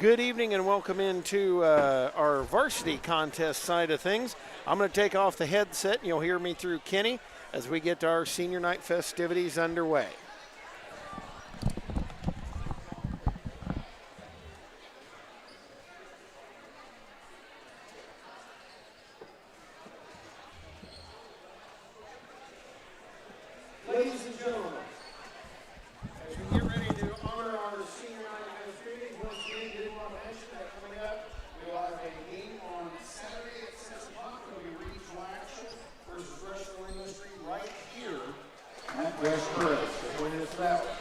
Good evening and welcome into our varsity contest side of things. I'm going to take off the headset and you'll hear me through Kenny as we get our senior night festivities underway. Ladies and gentlemen, as we get ready to honor our senior night festivities, once again, I did want to mention that coming up, we will have a game on Saturday at 6 o'clock. It'll be regional action versus Rushville Industry right here at West Prairie. So join us for that one.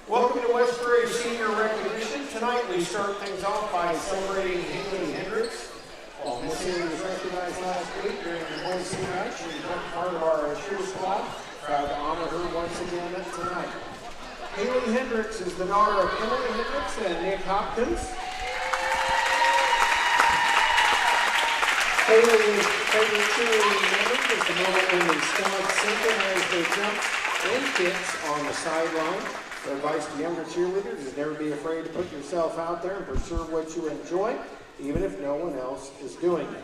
Welcome to West Prairie Senior Recognition. Tonight we start things off by celebrating Haley Hendricks. While Miss Haley was recognized last week during the boys senior night, she was part of our cheer squad. Proud to honor her once again tonight. Haley Hendricks is the daughter of Emily Hendricks and Nick Hopkins. Haley's favorite cheerleading memory is the moment when the squad synchronized their jumps and kicks on the sideline. Their advice to younger cheerleaders is never be afraid to put yourself out there and pursue what you enjoy, even if no one else is doing it.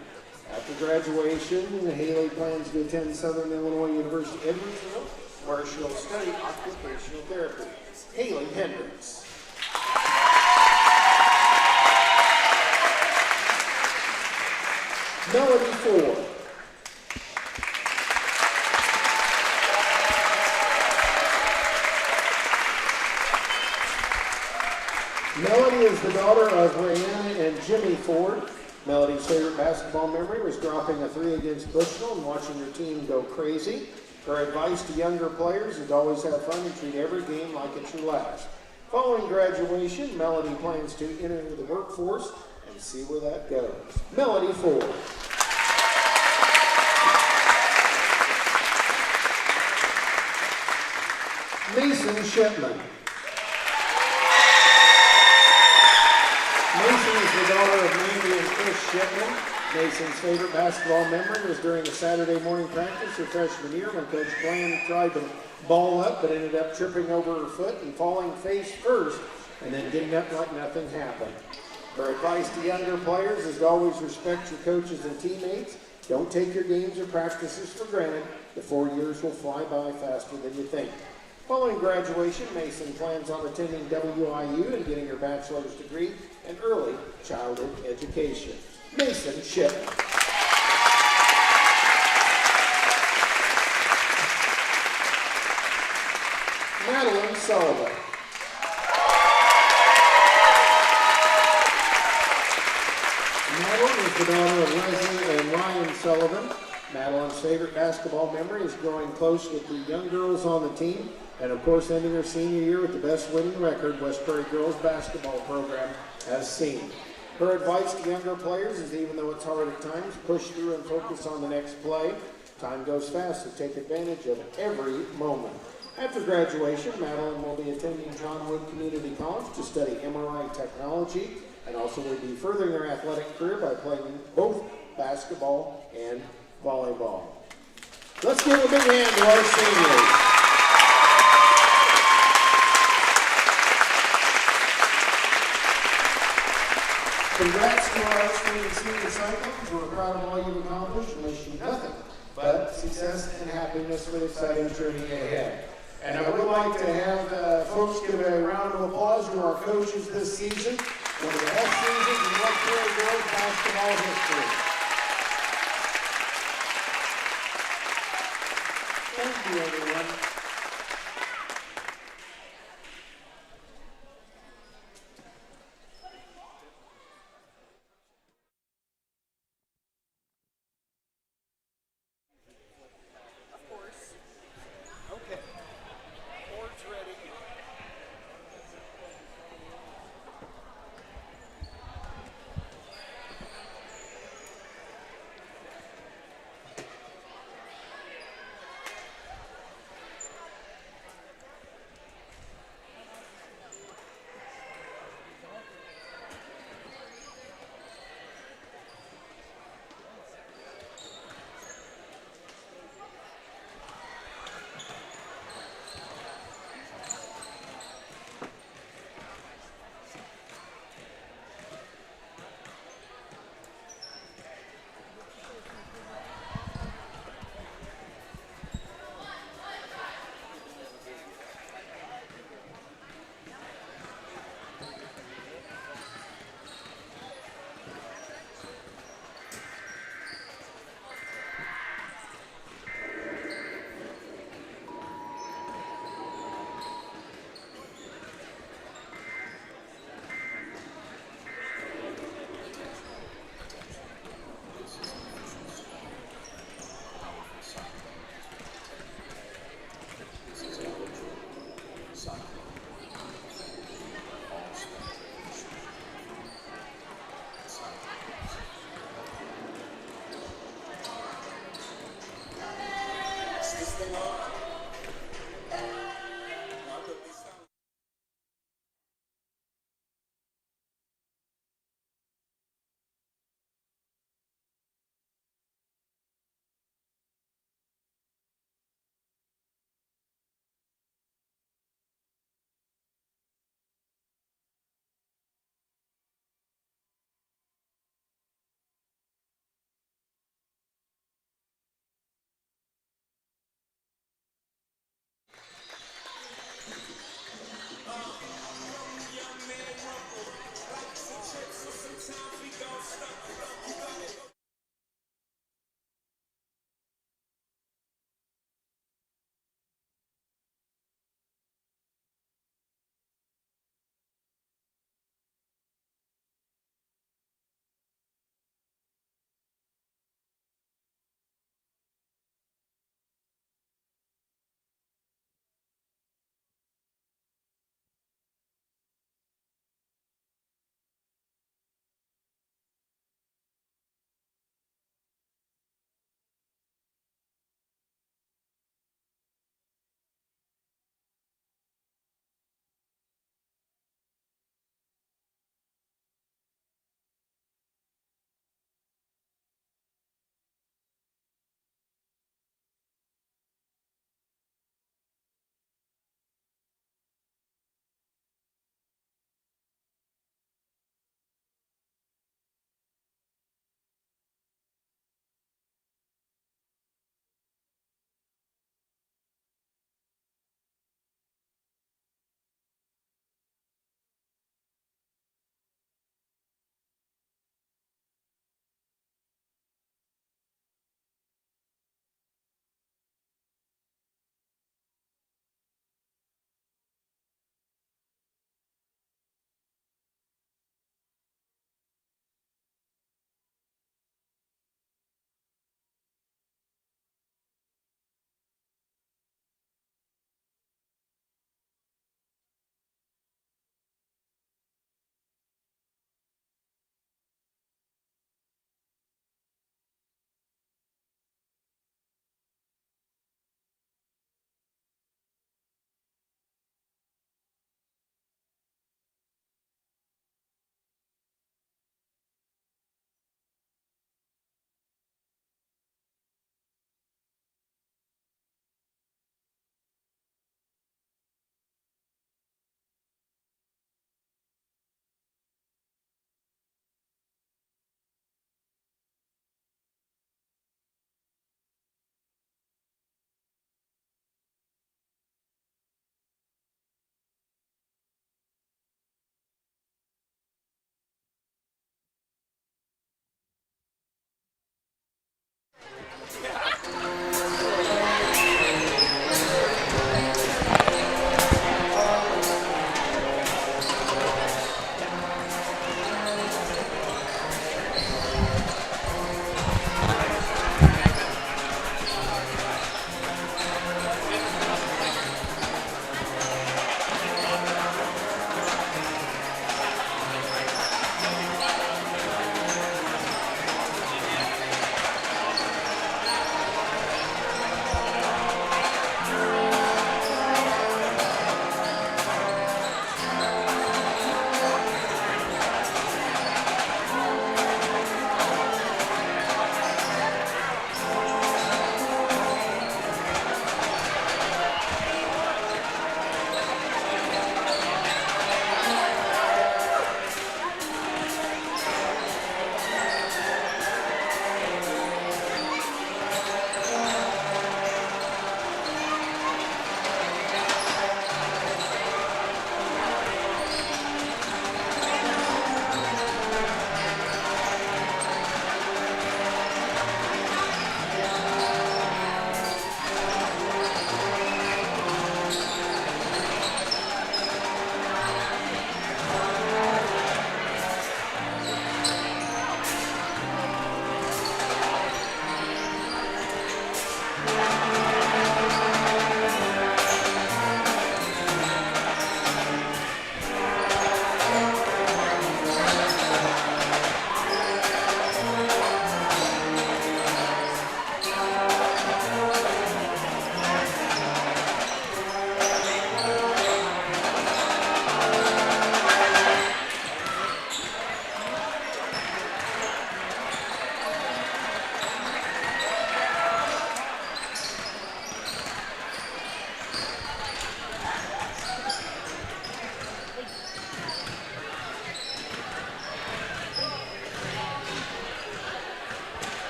After graduation, Haley plans to attend Southern Illinois University Edwardsville, where she'll study occupational therapy. Haley Hendricks. Melody Ford. Melody is the daughter of Rayanne and Jimmy Ford. Melody's favorite basketball memory was dropping a 3 against Bushnell and watching her team go crazy. Her advice to younger players is to always have fun and treat every game like it's your last. Following graduation, Melody plans to enter the workforce and see where that goes. Melody Ford. Mason Shipman. Mason is the daughter of Mandy and Chris Shipman. Mason's favorite basketball memory was during a Saturday morning practice her freshman year when Coach Bland tried to ball up but ended up tripping over her foot and falling face first and then getting up like nothing happened. Her advice to younger players is to always respect your coaches and teammates. Don't take your games or practices for granted. The 4 years will fly by faster than you think. Following graduation, Mason plans on attending WIU and getting her bachelor's degree in early childhood education. Mason Shipman. Madeline Sullivan. Madeline is the daughter of Leslie and Ryan Sullivan. Madeline's favorite basketball memory is growing close with the young girls on the team and, of course, ending her senior year with the best winning record West Prairie girls basketball program has seen. Her advice to younger players is, even though it's hard at times, push through and focus on the next play. Time goes fast, so take advantage of every moment. After graduation, Madeline will be attending John Wood Community College to study MRI technology and also will be furthering her athletic career by playing both basketball and volleyball. Let's give a big hand to our seniors. Congrats to our outstanding senior cyclists. We're proud of all you've accomplished and wish you nothing but success and happiness for the exciting journey ahead. And I would like to have folks give a round of applause to our coaches this season. One of the best seasons in West Prairie girls basketball history. Thank you, everyone.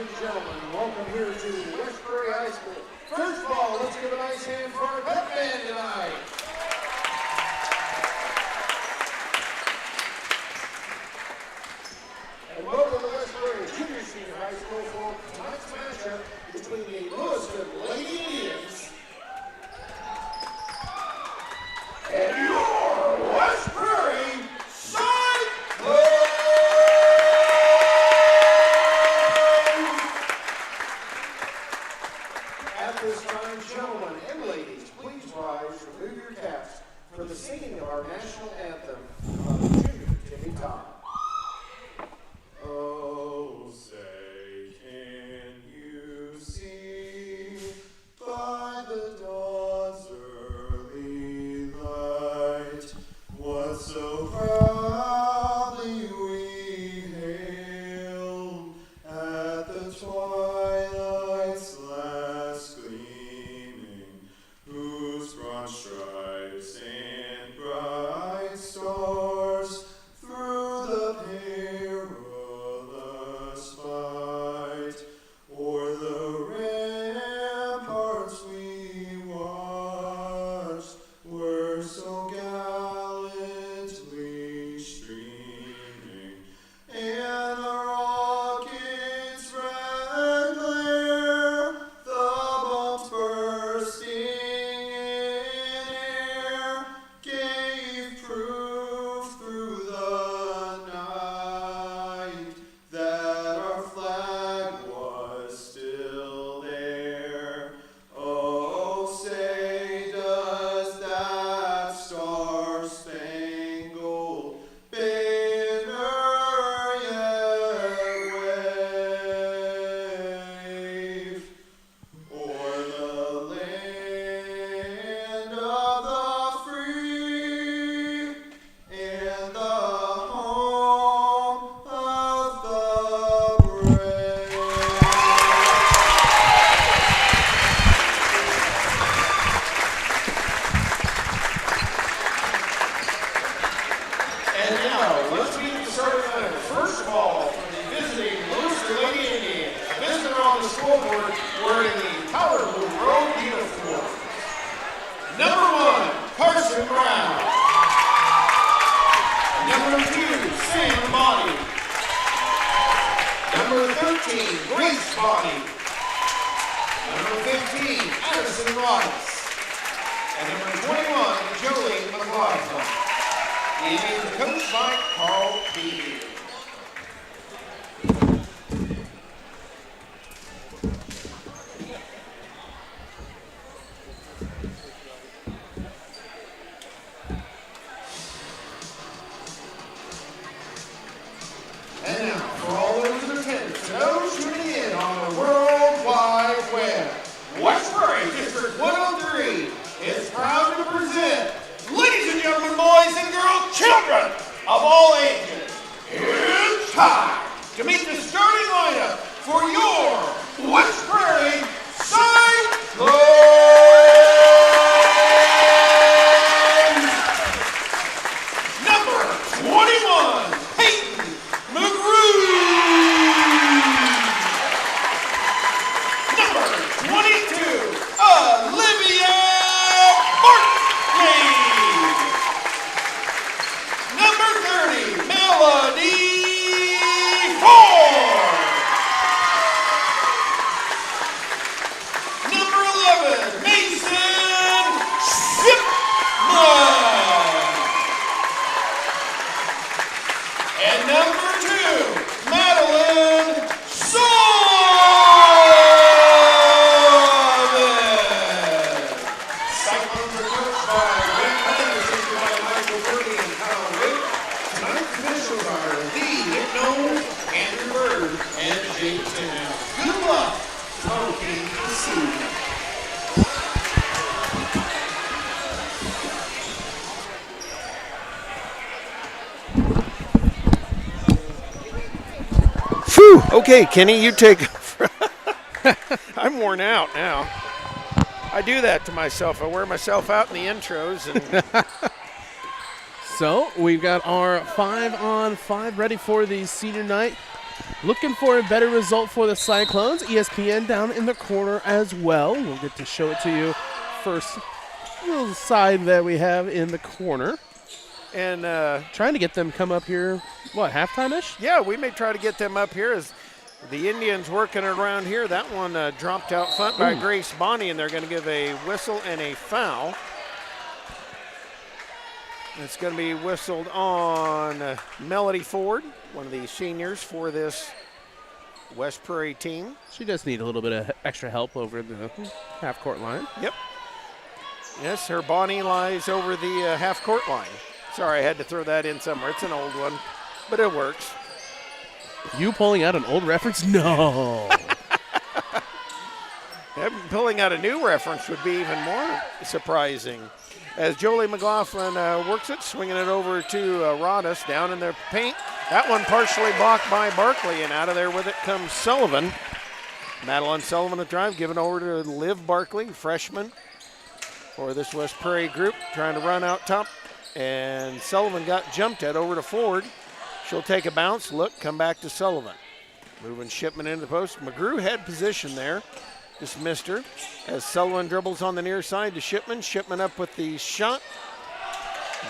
and gentlemen, welcome here to Lewistown High School. First of all, let's give a nice hand for our pep band tonight. And welcome to Lewistown Junior Senior High School for tonight's matchup between the Lewistown Lady Indians and your West Prairie Cyclones. At this time, gentlemen and ladies, please rise, remove your caps for the singing of our national anthem of the Junior Game Time. Oh, say, can you see by the dawn's early light what so proudly we hailed at the twilight's last gleaming, whose broad stripes and bright stars through the perilous fight o'er the ramparts we watched were so gallantly streaming, and the rocket's red glare, the bombs bursting in air, gave proof through the night that our flag was still there. Oh, say, does that star-spangled banner yet wave o'er the land of the free and the home of the brave? And now, let's begin the starting lineup. First of all, from the visiting Lewistown Lady Indians, a visitor on the scoreboard wearing the powder blue robe uniform. Number 1, Carson Brown. Number 2, Sam Body. Number 13, Grace Body. Number 15, Addison Rice. And number 21, Jolie McLaughlin. The Indians are coached by Carl Beebe. And now, for all those in attendance and those tuning in on the World Wide Web, West Prairie District 103 is proud to present, ladies and gentlemen, boys and girls, children of all ages, it's time to meet the starting lineup for your West Prairie Cyclones. Number 21, Peyton McGrew. Number 22, Olivia Bartley. Number 30, Melody Ford. Number 11, Mason Shipman. And number 2, Madeline Sullivan. Cyclones are coached by Rick Anderson, by Michael Birdie and Kyle Wick. Tonight's officials are Lee Hicknell, Andrew Bird, and Jake Tinnow. Good luck to our team this season. Phew. Okay, Kenny, you take. I'm worn out now. I do that to myself. I wear myself out in the intros. And So we've got our 5-on-5 ready for the senior night. Looking for a better result for the Cyclones. ESPN down in the corner as well. We'll get to show it to you first. Little side that we have in the corner. And trying to get them come up here, what, halftime-ish? yeah, we may try to get them up here as the Indians working around here. That one dropped out front by Grace Bonney, and they're going to give a whistle and a foul. It's going to be whistled on Melody Ford, one of the seniors for this West Prairie team. She does need a little bit of extra help over the half-court line. Yep. Yes, her Bonnie lies over the half-court line. Sorry, I had to throw that in somewhere. It's an old one, but it works. You pulling out an old reference? No. Pulling out a new reference would be even more surprising. As Jolie McLaughlin works it, swinging it over to Rodas down in the paint. That one partially blocked by Barkley, and out of there with it comes Sullivan. Madeline Sullivan at drive, given over to Liv Barkley, freshman for this West Prairie group, trying to run out top. And Sullivan got jumped at over to Ford. She'll take a bounce, look, come back to Sullivan. Moving Shipman into the post. McGrew had position there. Just missed her. As Sullivan dribbles on the near side to Shipman. Shipman up with the shot.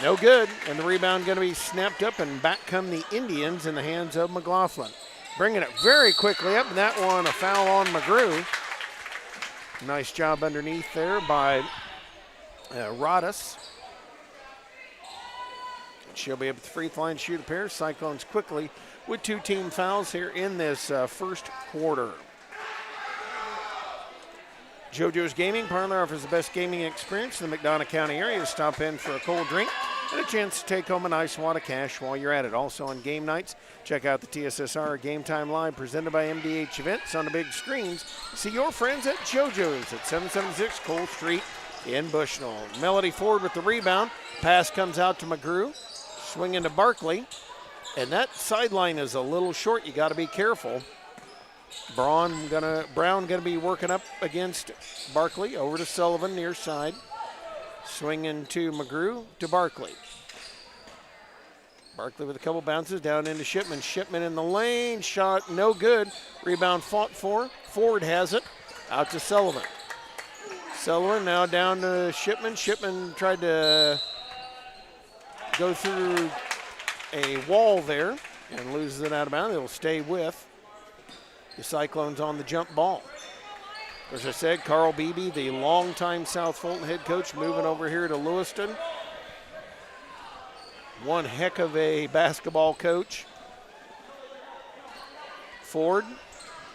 No good. And the rebound going to be snapped up, and back come the Indians in the hands of McLaughlin. Bringing it very quickly up, and that one a foul on McGrew. Nice job underneath there by Rodas. She'll be up at the free throw line, shoot a pair. Cyclones quickly with 2 team fouls here in this first quarter. JoJo's Gaming Parlor offers the best gaming experience in the McDonough County area. Stop in for a cold drink and a chance to take home a nice wad of cash while you're at it. Also on game nights, check out the TSSR Game Time Live presented by MDH Events on the big screens. See your friends at JoJo's at 776 Cole Street in Bushnell. Melody Ford with the rebound. Pass comes out to McGrew. Swing into Barkley, and that sideline is a little short. You got to be careful. Brown gonna be working up against Barkley. Over to Sullivan near side. Swinging to McGrew to Barkley. Barkley with a couple bounces down into Shipman. Shipman in the lane, shot no good. Rebound fought for. Ford has it. Out to Sullivan. Sullivan now down to Shipman. Shipman tried to go through a wall there and loses it out of bounds. It'll stay with the Cyclones on the jump ball. As I said, Carl Beebe, the longtime South Fulton head coach, moving over here to Lewiston. One heck of a basketball coach. Ford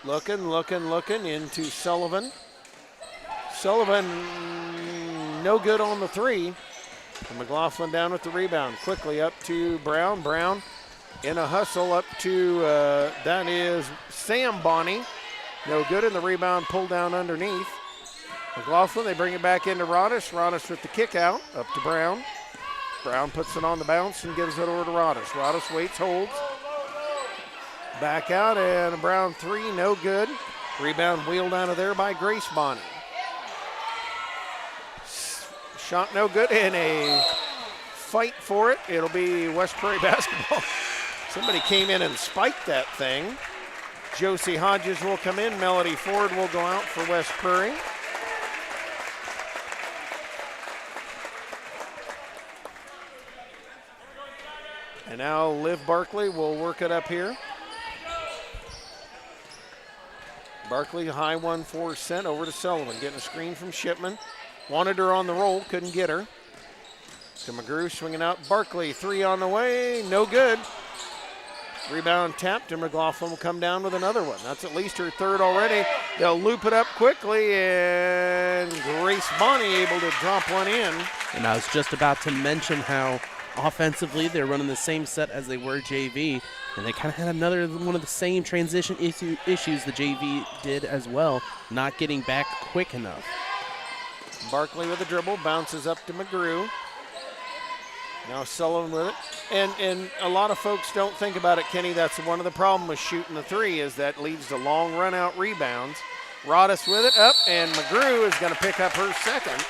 looking into Sullivan. Sullivan no good on the three. And McLaughlin down with the rebound. Quickly up to Brown. Brown in a hustle up to, that is Sam Bonney. No good, and the rebound pulled down underneath. McLaughlin, they bring it back into Rodas. Rodas with the kick out, up to Brown. Brown puts it on the bounce and gives it over to Rodas. Rodas waits, holds. Back out, and a Brown three, no good. Rebound wheeled out of there by Grace Bonney. Shot no good, and a fight for it. It'll be West Prairie basketball. Somebody came in and spiked that thing. Josie Hodges will come in. Melody Ford will go out for West Prairie. And now Liv Barkley will work it up here. Barkley, high 1-4 sent over to Sullivan. Getting a screen from Shipman. Wanted her on the roll, couldn't get her. To McGrew, swinging out. Barkley, three on the way, no good. Rebound tapped, and McLaughlin will come down with another one. That's at least her third already. They'll loop it up quickly, and Grace Bonney able to drop one in. And I was just about to mention how offensively they're running the same set as they were JV, and they kind of had another one of the same transition issues the JV did as well, not getting back quick enough. Barkley with a dribble, bounces up to McGrew. Now Sullivan with it. And a lot of folks don't think about it, Kenny. That's one of the problems with shooting the three, is that leads to long run-out rebounds. Rodas with it up, and McGrew is going to pick up her second.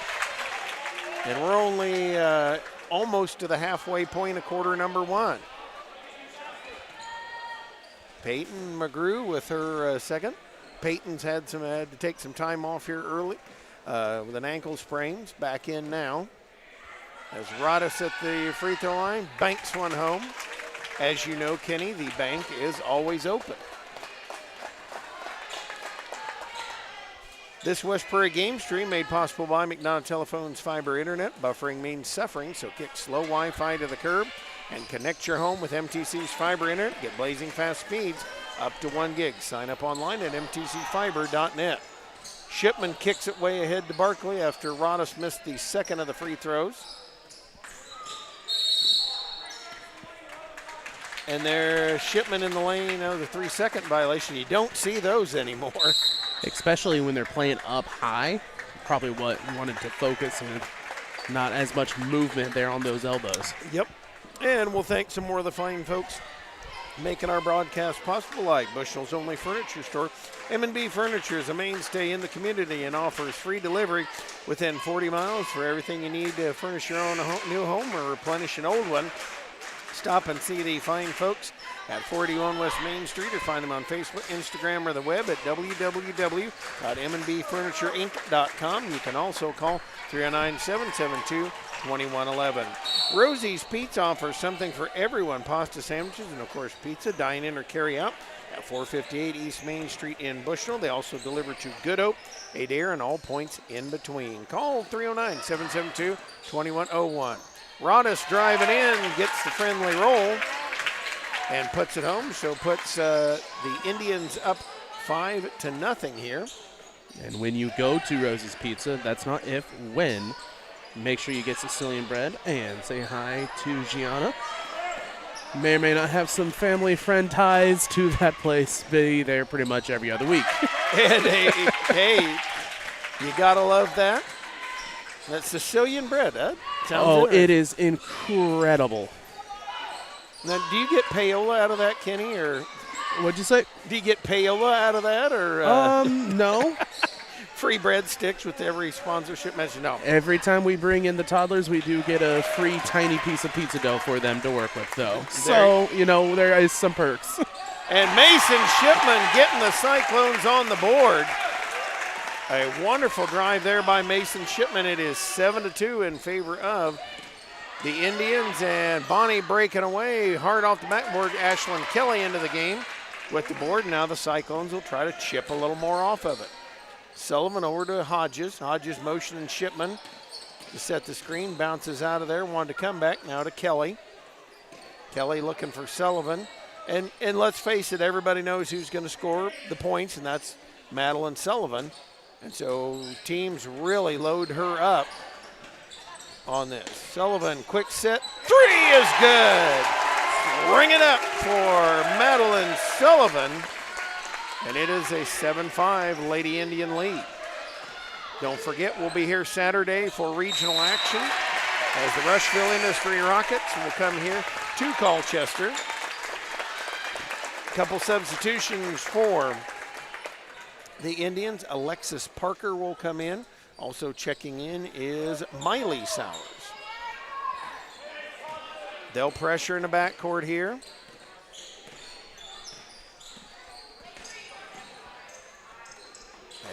And we're only almost to the halfway point of quarter number one. Peyton McGrew with her second. Peyton's had to take some time off here early with an ankle sprain. Back in now. As Rodis at the free throw line, banks one home. As you know, Kenny, the bank is always open. This West Prairie game stream made possible by McDonough Telephone's fiber internet. Buffering means suffering, so kick slow Wi-Fi to the curb and connect your home with MTC's fiber internet. Get blazing fast speeds up to 1 gig. Sign up online at mtcfiber.net. Shipman kicks it way ahead to Barkley after Rodis missed the second of the free throws. And there's Shipman in the lane of the 3-second violation. You don't see those anymore. Especially when they're playing up high. Probably what wanted to focus and not as much movement there on those elbows. Yep. And we'll thank some more of the fine folks making our broadcast possible, like Bushnell's only furniture store. M&B Furniture is a mainstay in the community and offers free delivery within 40 miles for everything you need to furnish your own new home or replenish an old one. Stop and see the fine folks at 41 West Main Street or find them on Facebook, Instagram, or the web at www.mnbfurnitureiinc.com. You can also call 309-772-2111. Rosie's Pizza offers something for everyone. Pasta sandwiches and, of course, pizza, dine-in or carry out at 458 East Main Street in Bushnell. They also deliver to Good Hope, Adair, and all points in between. Call 309-772-2101. Rodis driving in, gets the friendly roll, and puts it home. So puts the Indians up 5-0 here. And when you go to Rosie's Pizza, that's not if, when. Make sure you get Sicilian bread and say hi to Gianna. May or may not have some family friend ties to that place. Be there pretty much every other week. And hey, you gotta love that. That Sicilian bread, huh? Sounds it is incredible. Now, do you get payola out of that, Kenny, or what'd you say? Do you get payola out of that, or no? Free breadsticks with every sponsorship mention? No. Every time we bring in the toddlers, we do get a free tiny piece of pizza dough for them to work with, though. So, there is some perks. And Mason Shipman getting the Cyclones on the board. A wonderful drive there by Mason Shipman. It is 7-2 in favor of the Indians. And Bonnie breaking away hard off the backboard. Ashlyn Kelly into the game with the board. Now the Cyclones will try to chip a little more off of it. Sullivan over to Hodges. Hodges motioning Shipman to set the screen. Bounces out of there. Wanted to come back. Now to Kelly. Kelly looking for Sullivan. And let's face it, everybody knows who's going to score the points, and that's Madeline Sullivan. And so teams really load her up on this. Sullivan, quick set. 3 is good. Bring it up for Madeline Sullivan. And it is a 7-5 Lady Indian lead. Don't forget, we'll be here Saturday for regional action as the Rushville Industry Rockets will come here to Colchester. A couple substitutions for the Indians. Alexis Parker will come in. Also checking in is Miley Sowers. They'll pressure in the backcourt here.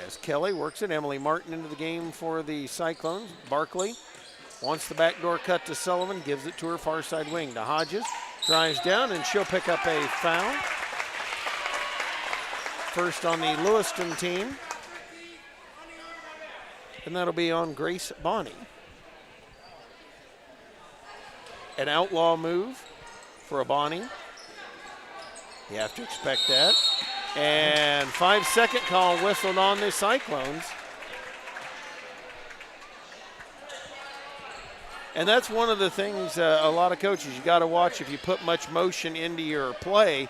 As Kelly works it, Emily Martin into the game for the Cyclones. Barkley wants the backdoor cut to Sullivan, gives it to her far side wing to Hodges. Drives down and she'll pick up a foul. First on the Lewistown team. And that'll be on Grace Bonney. An outlaw move for a Bonney. You have to expect that. And 5-second call whistled on the Cyclones. And that's one of the things a lot of coaches, you got to watch if you put much motion into your play.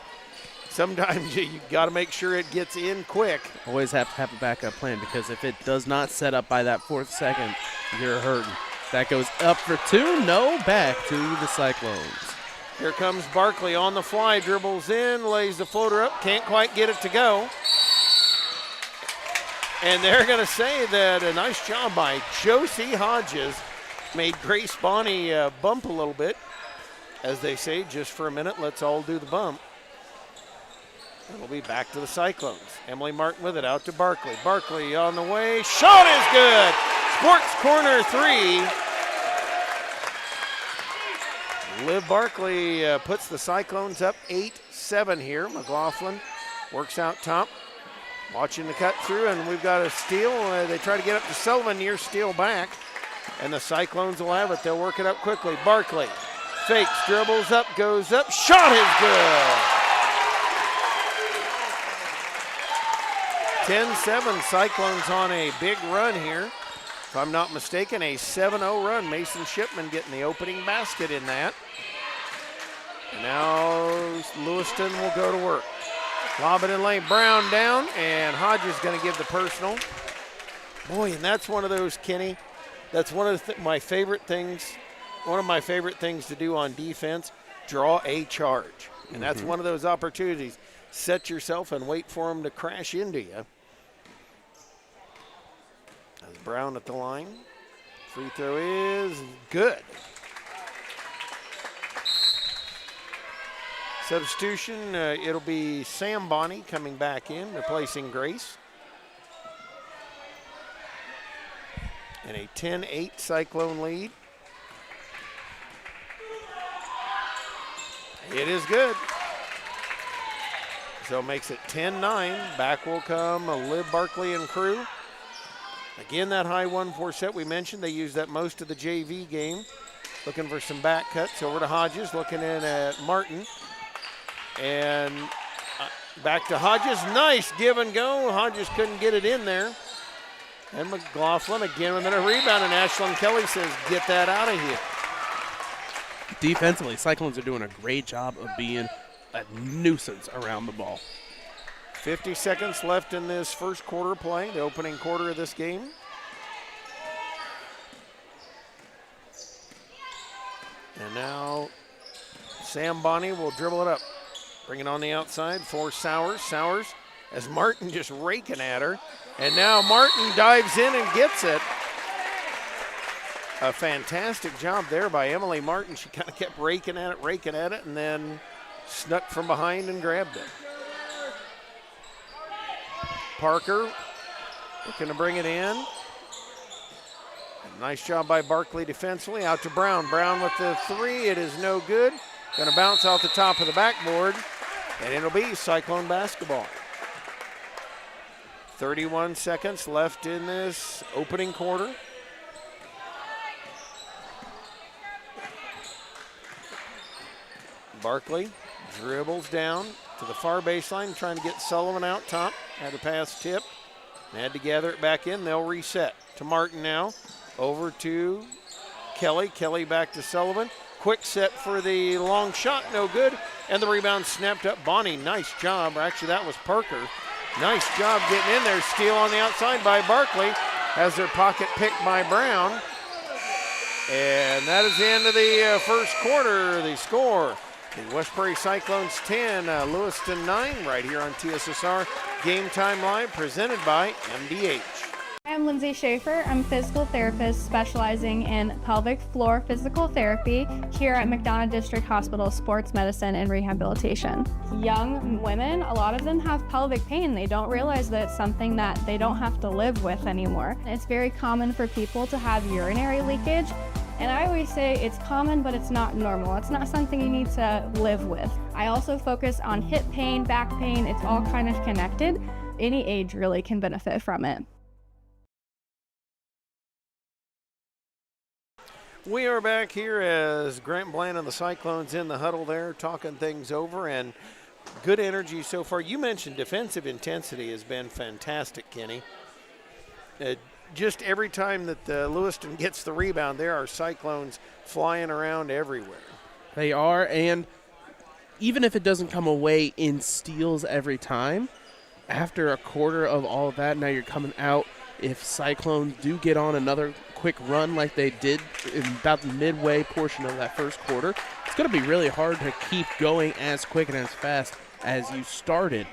Sometimes you got to make sure it gets in quick. Always have to have a backup plan, because if it does not set up by that 4th second, you're hurting. That goes up for 2. No, back to the Cyclones. Here comes Barkley on the fly, dribbles in, lays the floater up, can't quite get it to go. And they're going to say that a nice job by Josie Hodges made Grace Bonney bump a little bit. As they say, just for a minute, let's all do the bump. It'll be back to the Cyclones. Emily Martin with it, out to Barkley. Barkley on the way. Shot is good. Sports Corner 3. Liv Barkley puts the Cyclones up 8-7 here. McLaughlin works out top. Watching the cut through, and we've got a steal. They try to get up to Sullivan, near steal back. And the Cyclones will have it. They'll work it up quickly. Barkley fakes, dribbles up, goes up. Shot is good. 10-7, Cyclones on a big run here. If I'm not mistaken, a 7-0 run. Mason Shipman getting the opening basket in that. And now Lewiston will go to work. Lob it in lane, Brown down, and Hodges going to give the personal. Boy, and that's one of those, Kenny, that's one of my favorite things, one of my favorite things to do on defense, draw a charge. And that's one of those opportunities. Set yourself and wait for them to crash into you. As Brown at the line. Free throw is good. Substitution, it'll be Sam Bonney coming back in, replacing Grace. And a 10-8 Cyclone lead. It is good. So it makes it 10-9. Back will come Liv Barkley and crew. Again, that high 1-4 set we mentioned, they used that most of the JV game. Looking for some back cuts. Over to Hodges, looking in at Martin. And back to Hodges. Nice give and go. Hodges couldn't get it in there. And McLaughlin again with a rebound, and Ashlyn Kelly says, get that out of here. Defensively, Cyclones are doing a great job of being a nuisance around the ball. 50 seconds left in this first quarter play, the opening quarter of this game. And now Sam Bonney will dribble it up. Bring it on the outside for Sowers. Sowers, as Martin just raking at her. And now Martin dives in and gets it. A fantastic job there by Emily Martin. She kind of kept raking at it, and then snuck from behind and grabbed it. Parker looking to bring it in. Nice job by Barkley defensively. Out to Brown. Brown with the three. It is no good. Going to bounce off the top of the backboard, and it'll be Cyclone basketball. 31 seconds left in this opening quarter. Barkley dribbles down to the far baseline, trying to get Sullivan out top. Had a pass tip, had to gather it back in. They'll reset to Martin now. Over to Kelly. Kelly back to Sullivan. Quick set for the long shot, no good. And the rebound snapped up. Bonnie, nice job. Or actually, that was Parker. Nice job getting in there. Steal on the outside by Barkley. Has their pocket picked by Brown. And that is the end of the first quarter. The score, the West Prairie Cyclones 10, Lewiston 9, right here on TSSR Game Time Live, presented by MDH. I'm Lindsay Schaefer. I'm a physical therapist specializing in pelvic floor physical therapy here at McDonough District Hospital Sports Medicine and Rehabilitation. Young women, a lot of them have pelvic pain. They don't realize that it's something that they don't have to live with anymore. It's very common for people to have urinary leakage. And I always say it's common, but it's not normal. It's not something you need to live with. I also focus on hip pain, back pain. It's all kind of connected. Any age really can benefit from it. We are back here as Grant Bland and the Cyclones in the huddle there, talking things over, and good energy so far. You mentioned defensive intensity has been fantastic, Kenny. Just every time that Lewiston gets the rebound, there are Cyclones flying around everywhere. They are, and even if it doesn't come away in steals every time, after a quarter of all of that, now you're coming out. If Cyclones do get on another quick run like they did in about the midway portion of that first quarter, it's going to be really hard to keep going as quick and as fast as you started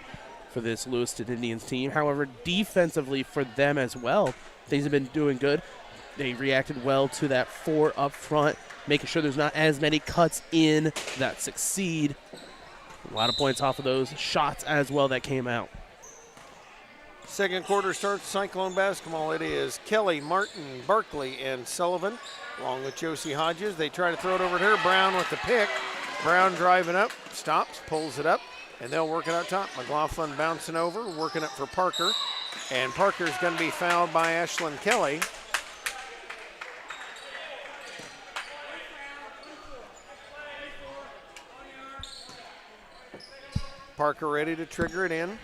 for this Lewiston Indians team. However, defensively for them as well, things have been doing good. They reacted well to that 4 up front, making sure there's not as many cuts in that succeed. A lot of points off of those shots as well that came out. Second quarter starts Cyclone basketball. It is Kelly, Martin, Barkley, and Sullivan, along with Josie Hodges. They try to throw it over to her. Brown with the pick. Brown driving up, stops, pulls it up, and they'll work it out top. McLaughlin bouncing over, working it for Parker. And Parker's going to be fouled by Ashlyn Kelly. Parker ready to trigger it in.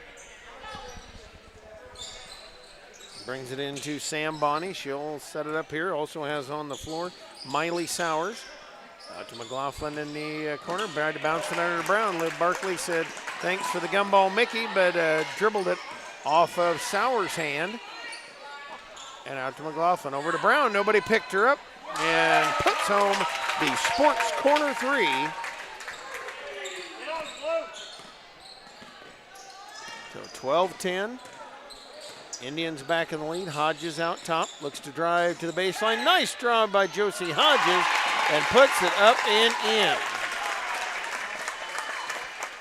Brings it into Sam Bonney. She'll set it up here. Also has on the floor Miley Sowers. Out to McLaughlin in the corner. Tried to bounce it under to Brown. Liv Barkley said thanks for the gumball, Mickey, but dribbled it off of Sowers' hand. And out to McLaughlin. Over to Brown. Nobody picked her up and puts home the sports corner three. So 12-10. Indians back in the lead. Hodges out top. Looks to drive to the baseline. Nice drive by Josie Hodges and puts it up and in.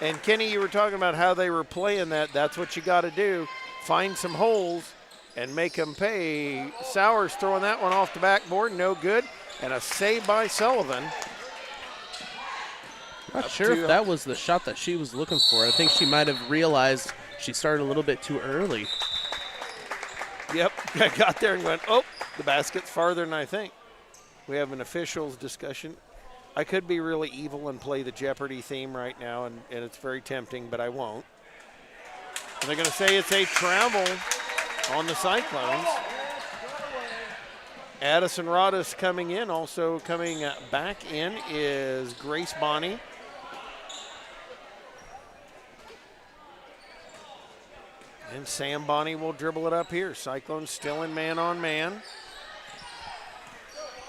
And Kenny, you were talking about how they were playing that. That's what you got to do. Find some holes and make them pay. Sowers throwing that one off the backboard. No good. And a save by Sullivan. Not sure if that was the shot that she was looking for. I think she might have realized she started a little bit too early. Yep, I got there and went, oh, the basket's farther than I think. We have an officials discussion. I could be really evil and play the Jeopardy theme right now, and it's very tempting, but I won't. And they're going to say it's a travel on the Cyclones. Addison Rodis coming in. Also coming back in is Grace Bonney. And Sam Bonney will dribble it up here. Cyclones still in man-on-man.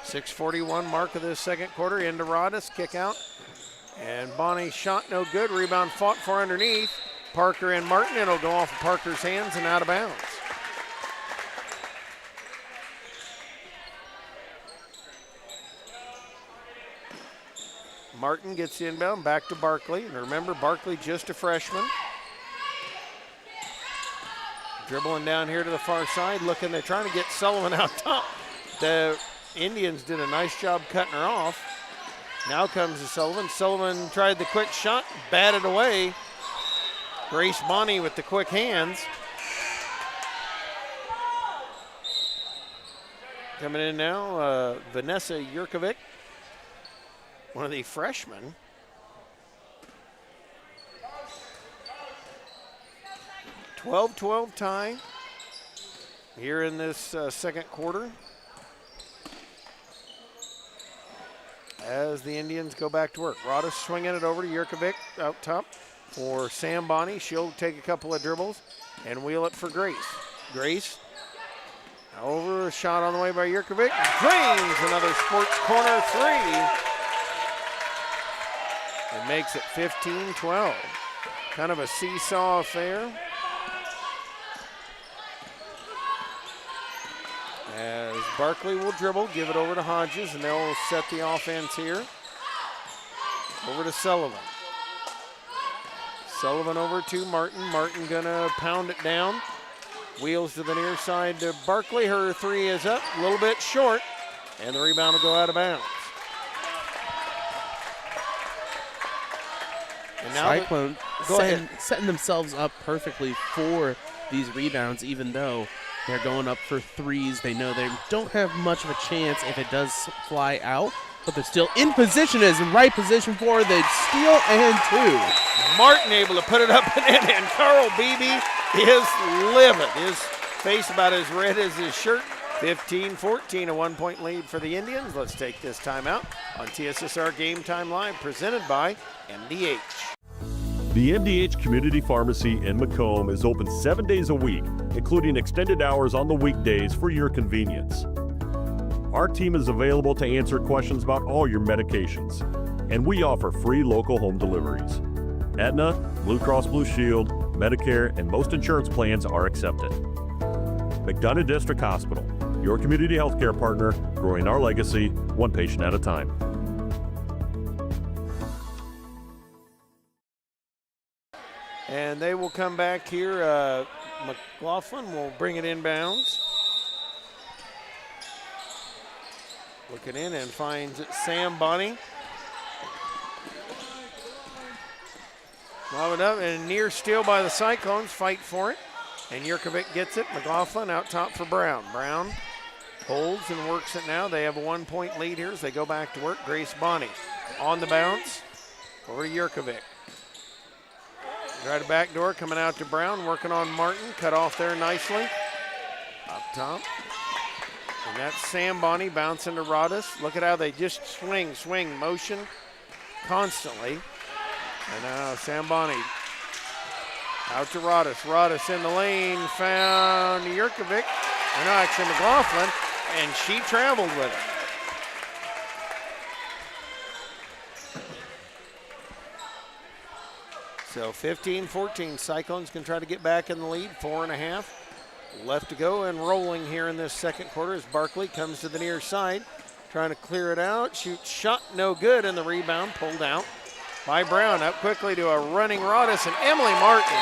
6:41 mark of the second quarter. Into Rodis, kick out. And Bonney shot no good. Rebound fought for underneath. Parker and Martin. It'll go off of Parker's hands and out of bounds. Martin gets the inbound back to Barkley. And remember, Barkley just a freshman. Dribbling down here to the far side, looking, they're trying to get Sullivan out top. The Indians did a nice job cutting her off. Now comes to Sullivan. Sullivan tried the quick shot, batted away. Grace Bonney with the quick hands. Coming in now, Vanessa Jurkovic, one of the freshmen. 12-12 tie here in this second quarter as the Indians go back to work. Rodis swinging it over to Jurkovic out top for Sam Bonney. She'll take a couple of dribbles and wheel it for Grace. Grace over, a shot on the way by Jurkovic. Drains another sports corner three. It makes it 15-12. Kind of a seesaw affair. As Barkley will dribble, give it over to Hodges, and they'll set the offense here. Over to Sullivan. Sullivan over to Martin. Martin gonna pound it down. Wheels to the near side to Barkley. Her three is up, a little bit short, and the rebound will go out of bounds. And now Cyclone setting themselves up perfectly for these rebounds, even though they're going up for threes. They know they don't have much of a chance if it does fly out, but they're still in position, as in right position for the steal and two. Martin able to put it up and in, and Carl Beebe is livid. His face about as red as his shirt. 15-14, a 1-point lead for the Indians. Let's take this timeout on TSSR Game Time Live, presented by MDH. The MDH Community Pharmacy in Macomb is open 7 days a week, including extended hours on the weekdays for your convenience. Our team is available to answer questions about all your medications, and we offer free local home deliveries. Aetna, Blue Cross Blue Shield, Medicare, and most insurance plans are accepted. McDonough District Hospital, your community healthcare partner, growing our legacy one patient at a time. And they will come back here. McLaughlin will bring it inbounds. Looking in and finds Sam Bonney. Lob it up and near steal by the Cyclones. Fight for it. And Yurkovic gets it. McLaughlin out top for Brown. Brown holds and works it now. They have a 1-point lead here as they go back to work. Grace Bonney on the bounce. Over to Yurkovic. Right a back door coming out to Brown. Working on Martin. Cut off there nicely. Up top. And that's Sam Bonney bouncing to Rodas. Look at how they just swing, motion constantly. And now Sam Bonney out to Rodas. Rodas in the lane, found Yurkovic. Or no, actually McLaughlin, and she traveled with it. So 15-14, Cyclones can try to get back in the lead, 4.5. Left to go and rolling here in this second quarter as Barkley comes to the near side, trying to clear it out. Shoots shot, no good, and the rebound pulled out by Brown. Up quickly to a running Rodas and Emily Martin.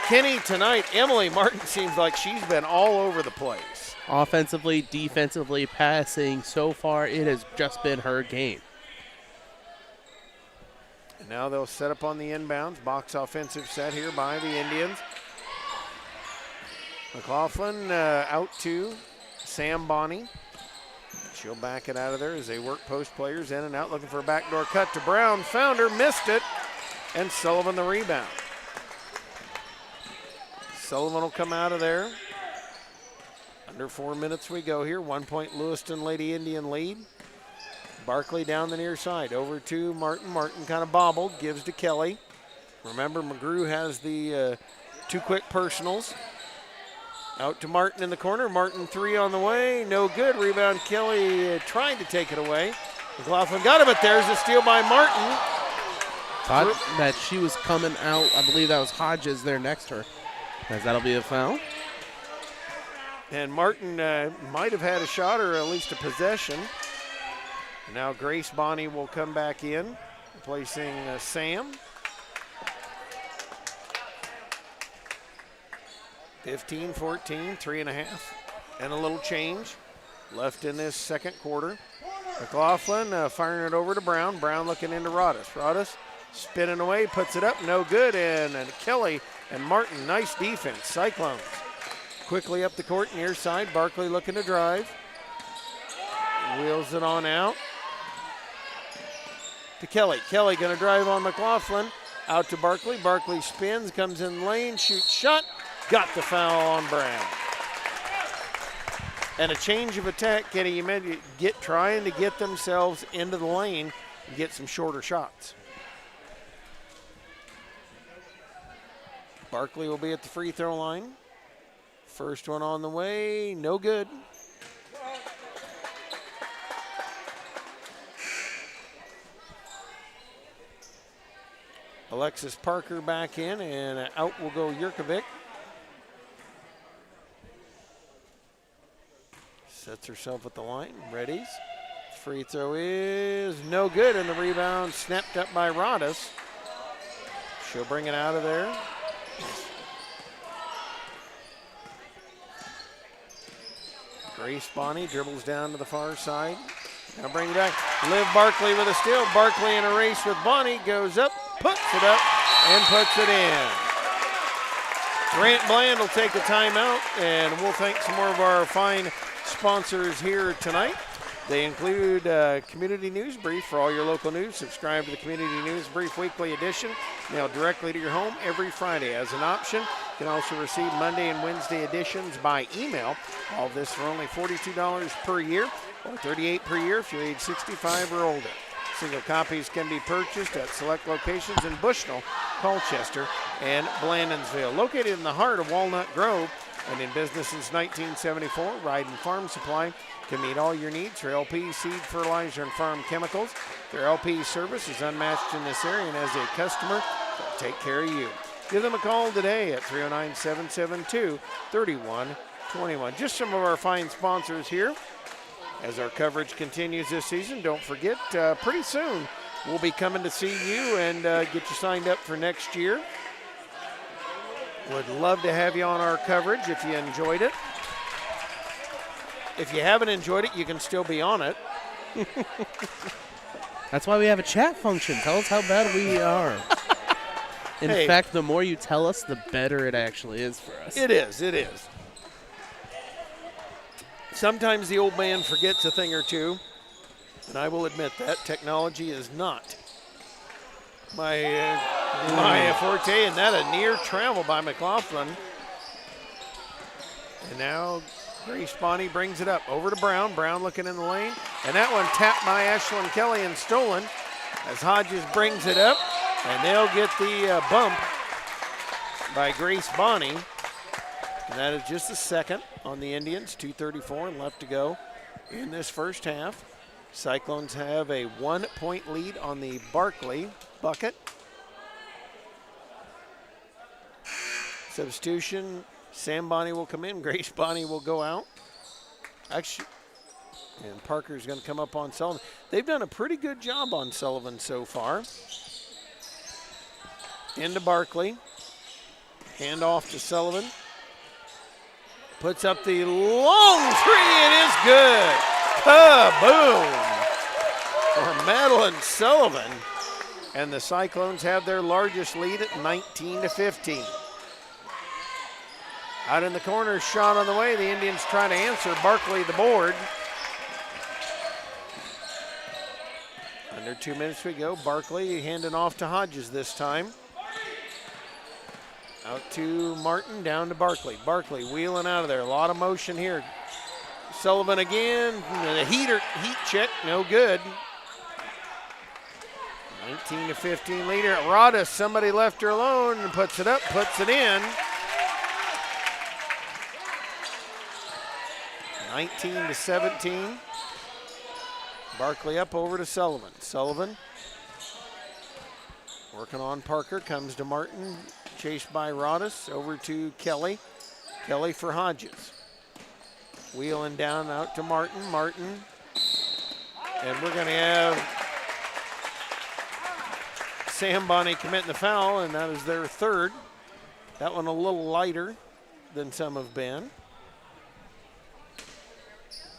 Kenny, tonight, Emily Martin seems like she's been all over the place. Offensively, defensively, passing, so far it has just been her game. And now they'll set up on the inbounds. Box offensive set here by the Indians. McLaughlin out to Sam Bonney. She'll back it out of there as they work post players in and out, looking for a backdoor cut to Brown. Found her, missed it, and Sullivan the rebound. Sullivan will come out of there. Under 4 minutes we go here. 1-point Lewiston Lady Indian lead. Barkley down the near side. Over to Martin. Martin kind of bobbled, gives to Kelly. Remember, McGrew has the 2 quick personals. Out to Martin in the corner. Martin 3 on the way. No good. Rebound Kelly trying to take it away. McLaughlin got it, but there's a steal by Martin. Thought that she was coming out. I believe that was Hodges there next to her. As that'll be a foul. And Martin might have had a shot or at least a possession. Now Grace Bonney will come back in, replacing Sam. 15-14, 3.5, and a little change left in this second quarter. McLaughlin firing it over to Brown. Brown looking into Rodas. Rodas spinning away, puts it up, no good. And Kelly and Martin, nice defense. Cyclones quickly up the court near side. Barkley looking to drive. Wheels it on out to Kelly. Kelly going to drive on McLaughlin. Out to Barkley. Barkley spins, comes in lane, shoots shot. Got the foul on Brown. And a change of attack, Kenny, you meant trying to get themselves into the lane and get some shorter shots. Barkley will be at the free throw line. First one on the way, no good. Alexis Parker back in, and out will go Yurkovic. Sets herself at the line, readies. Free throw is no good, and the rebound snapped up by Rodas. She'll bring it out of there. Grace Bonney dribbles down to the far side. Now bring it back. Liv Barkley with a steal. Barkley in a race with Bonney, goes up, puts it up, and puts it in. Grant Bland will take a timeout, and we'll thank some more of our fine sponsors here tonight. They include Community News Brief for all your local news. Subscribe to the Community News Brief Weekly Edition, mailed directly to your home every Friday as an option. You can also receive Monday and Wednesday editions by email. All this for only $42 per year, or $38 per year if you're age 65 or older. Single copies can be purchased at select locations in Bushnell, Colchester, and Blandonsville. Located in the heart of Walnut Grove and in business since 1974, Ryden Farm Supply can meet all your needs for LP, seed, fertilizer, and farm chemicals. Their LP service is unmatched in this area, and as a customer, they'll take care of you. Give them a call today at 309-772-3121. Just some of our fine sponsors here. As our coverage continues this season, don't forget, pretty soon we'll be coming to see you and get you signed up for next year. Would love to have you on our coverage if you enjoyed it. If you haven't enjoyed it, you can still be on it. That's why we have a chat function. Tell us how bad we are. In Hey. fact, the more you tell us, the better it actually is for us. It is, it is. Sometimes the old man forgets a thing or two, and I will admit that technology is not my forte, and that a near travel by McLaughlin. And now Grace Bonney brings it up over to Brown. Brown looking in the lane, and that one tapped by Ashlyn Kelly and stolen as Hodges brings it up, and they'll get the bump by Grace Bonney. And that is just the second on the Indians. 2:34 left to go in this first half. Cyclones have a 1-point lead on the Barkley bucket. Substitution, Sam Bonney will come in, Grace Bonney will go out. Actually, and Parker's going to come up on Sullivan. They've done a pretty good job on Sullivan so far. Into Barkley. Hand off to Sullivan. Puts up the long three. It is good. Kaboom! For Madeline Sullivan. And the Cyclones have their largest lead at 19-15. Out in the corner, shot on the way. The Indians try to answer. Barkley the board. Under 2 minutes we go. Barkley handing off to Hodges this time. Out to Martin, down to Barkley. Barkley wheeling out of there. A lot of motion here. Sullivan again. The heat check, no good. 19-15 leader at Rodis. Somebody left her alone and puts it up, puts it in. 19-17. Barkley up over to Sullivan. Sullivan working on Parker, comes to Martin, chased by Rodis, over to Kelly. Kelly for Hodges. Wheeling down out to Martin. Martin. And we're going to have Sam Bonney committing the foul, and that is their third. That one a little lighter than some have been.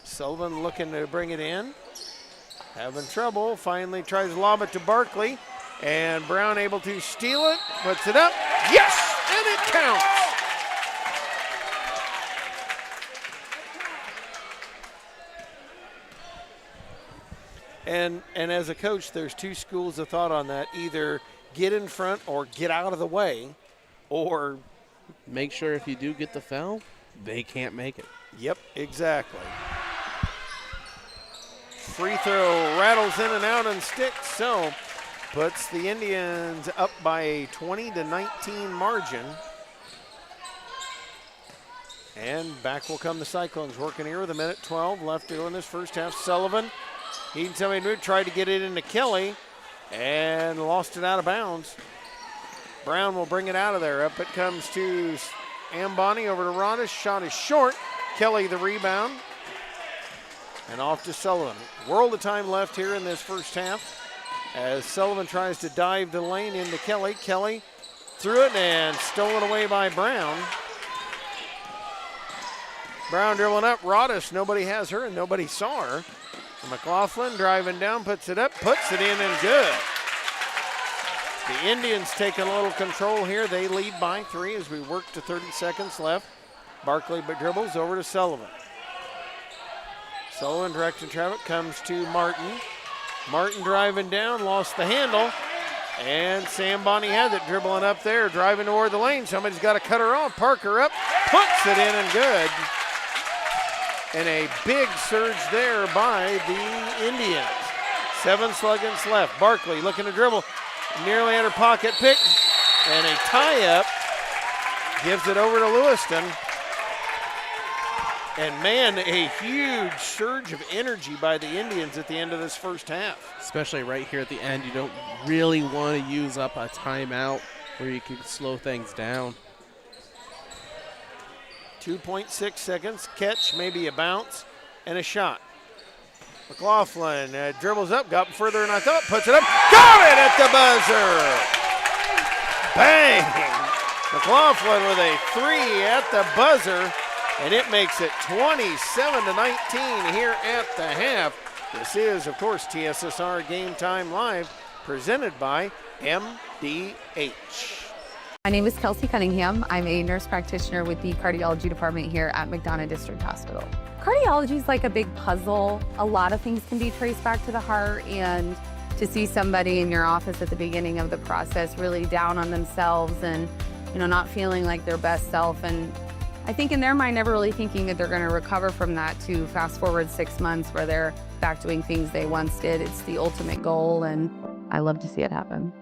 Sullivan looking to bring it in. Having trouble, finally tries to lob it to Barkley. And Brown able to steal it, puts it up. Yes, and it counts. And as a coach, there's two schools of thought on that. Either get in front or get out of the way, or make sure if you do get the foul, they can't make it. Yep, exactly. Free throw rattles in and out and sticks, so puts the Indians up by a 20-19 margin. And back will come the Cyclones, working here with 1:12 left to go in this first half. Sullivan, he and somebody new tried to get it into Kelly and lost it out of bounds. Brown will bring it out of there. Up it comes to Amboni, over to Rodis. Shot is short. Kelly the rebound. And off to Sullivan. World of time left here in this first half as Sullivan tries to dive the lane into Kelly. Kelly threw it and stolen away by Brown. Brown dribbling up. Rodis, nobody has her and nobody saw her. And McLaughlin driving down, puts it up, puts it in and good. The Indians taking a little control here. They lead by 3 as we work to 30 seconds left. Barkley dribbles over to Sullivan. Sullivan directing traffic, comes to Martin. Martin driving down, lost the handle. And Sam Bonney had it, dribbling up there, driving toward the lane. Somebody's got to cut her off. Parker up, puts it in and good. And a big surge there by the Indians. 7 seconds left. Barkley looking to dribble. Nearly at her pocket pick. And a tie-up. Gives it over to Lewiston. And man, a huge surge of energy by the Indians at the end of this first half. Especially right here at the end. You don't really want to use up a timeout where you can slow things down. 2.6 seconds, catch, maybe a bounce, and a shot. McLaughlin dribbles up, got further than I thought, puts it up, got it at the buzzer! Bang! McLaughlin with a 3 at the buzzer, and it makes it 27-19 here at the half. This is, of course, TSSR Game Time Live, presented by MDH. My name is Kelsey Cunningham. I'm a nurse practitioner with the cardiology department here at McDonough District Hospital. Cardiology is like a big puzzle. A lot of things can be traced back to the heart, and to see somebody in your office at the beginning of the process really down on themselves and, you know, not feeling like their best self, and I think in their mind never really thinking that they're going to recover from that, to fast forward 6 months where they're back doing things they once did. It's the ultimate goal, and I love to see it happen.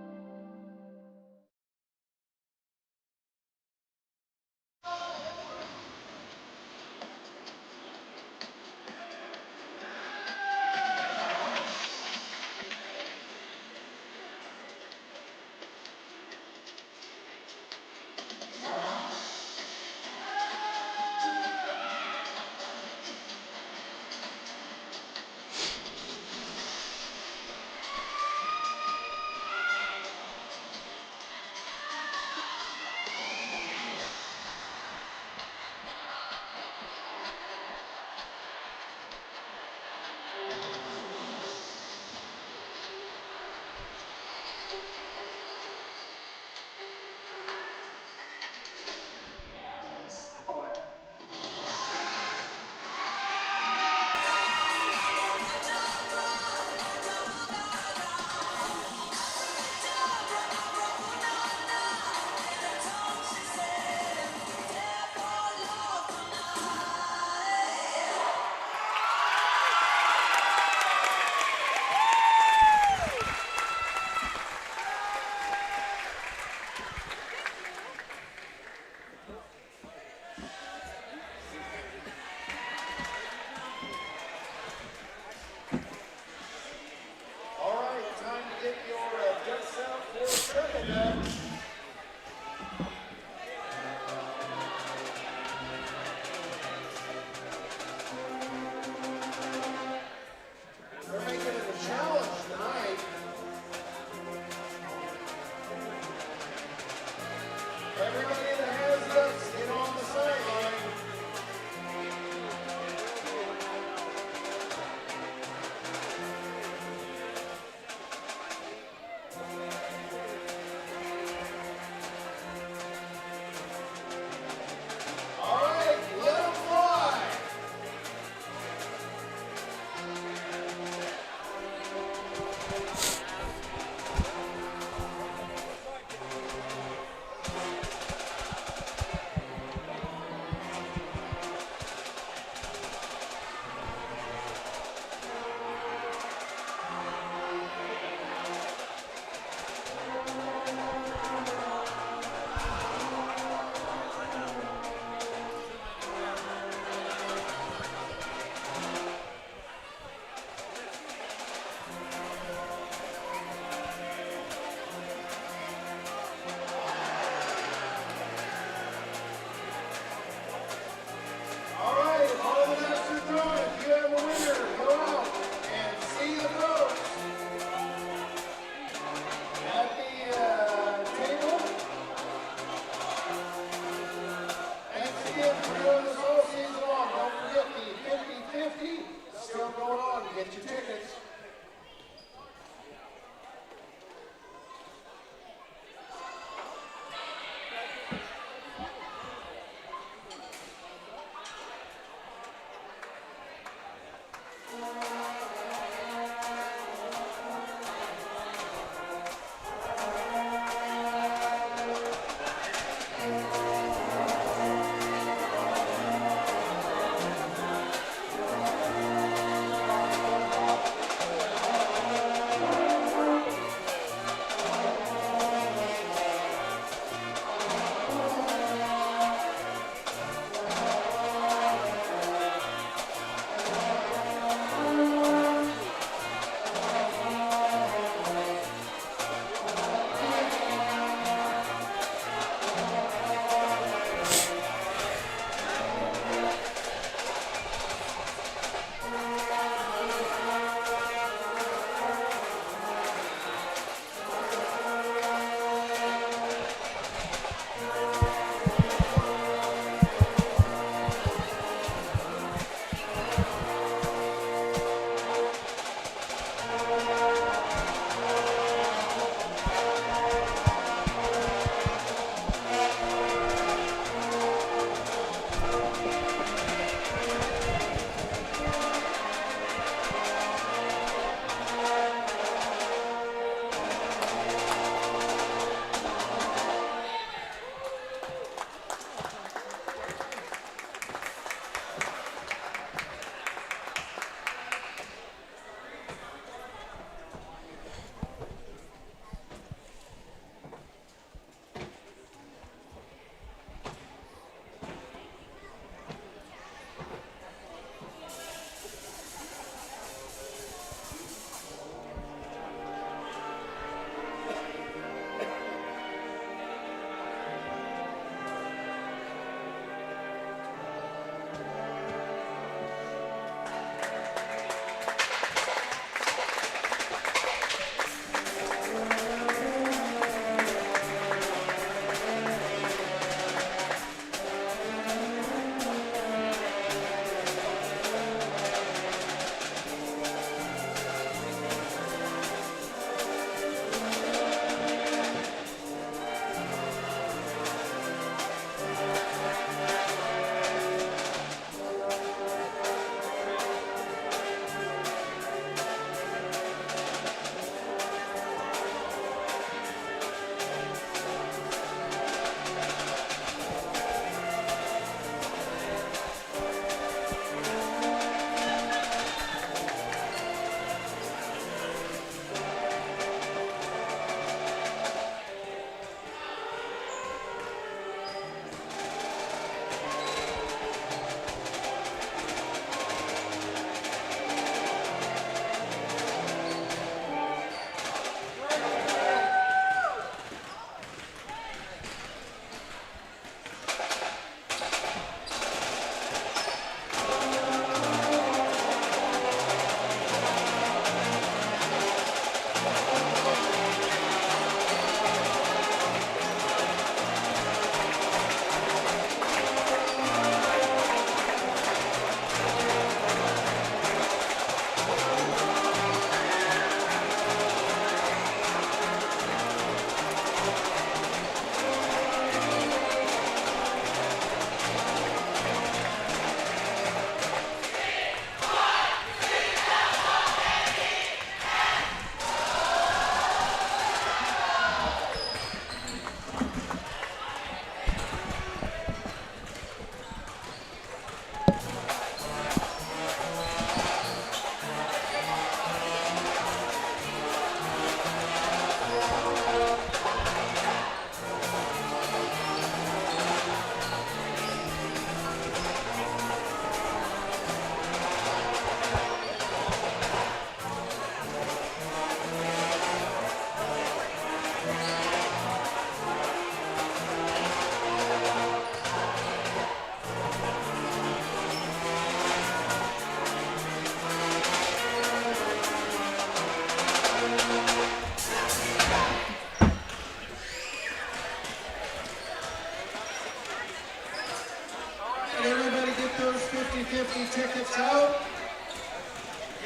$3.50 tickets out.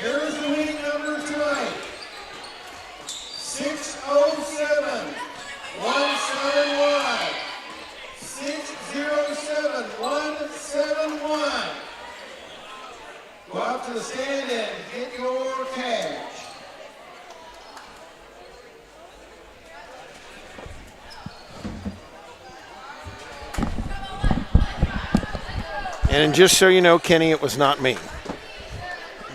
Here is the winning number tonight. 607 171. 607 171. Go out to the stand and get your cash. And just so you know, Kenny, it was not me.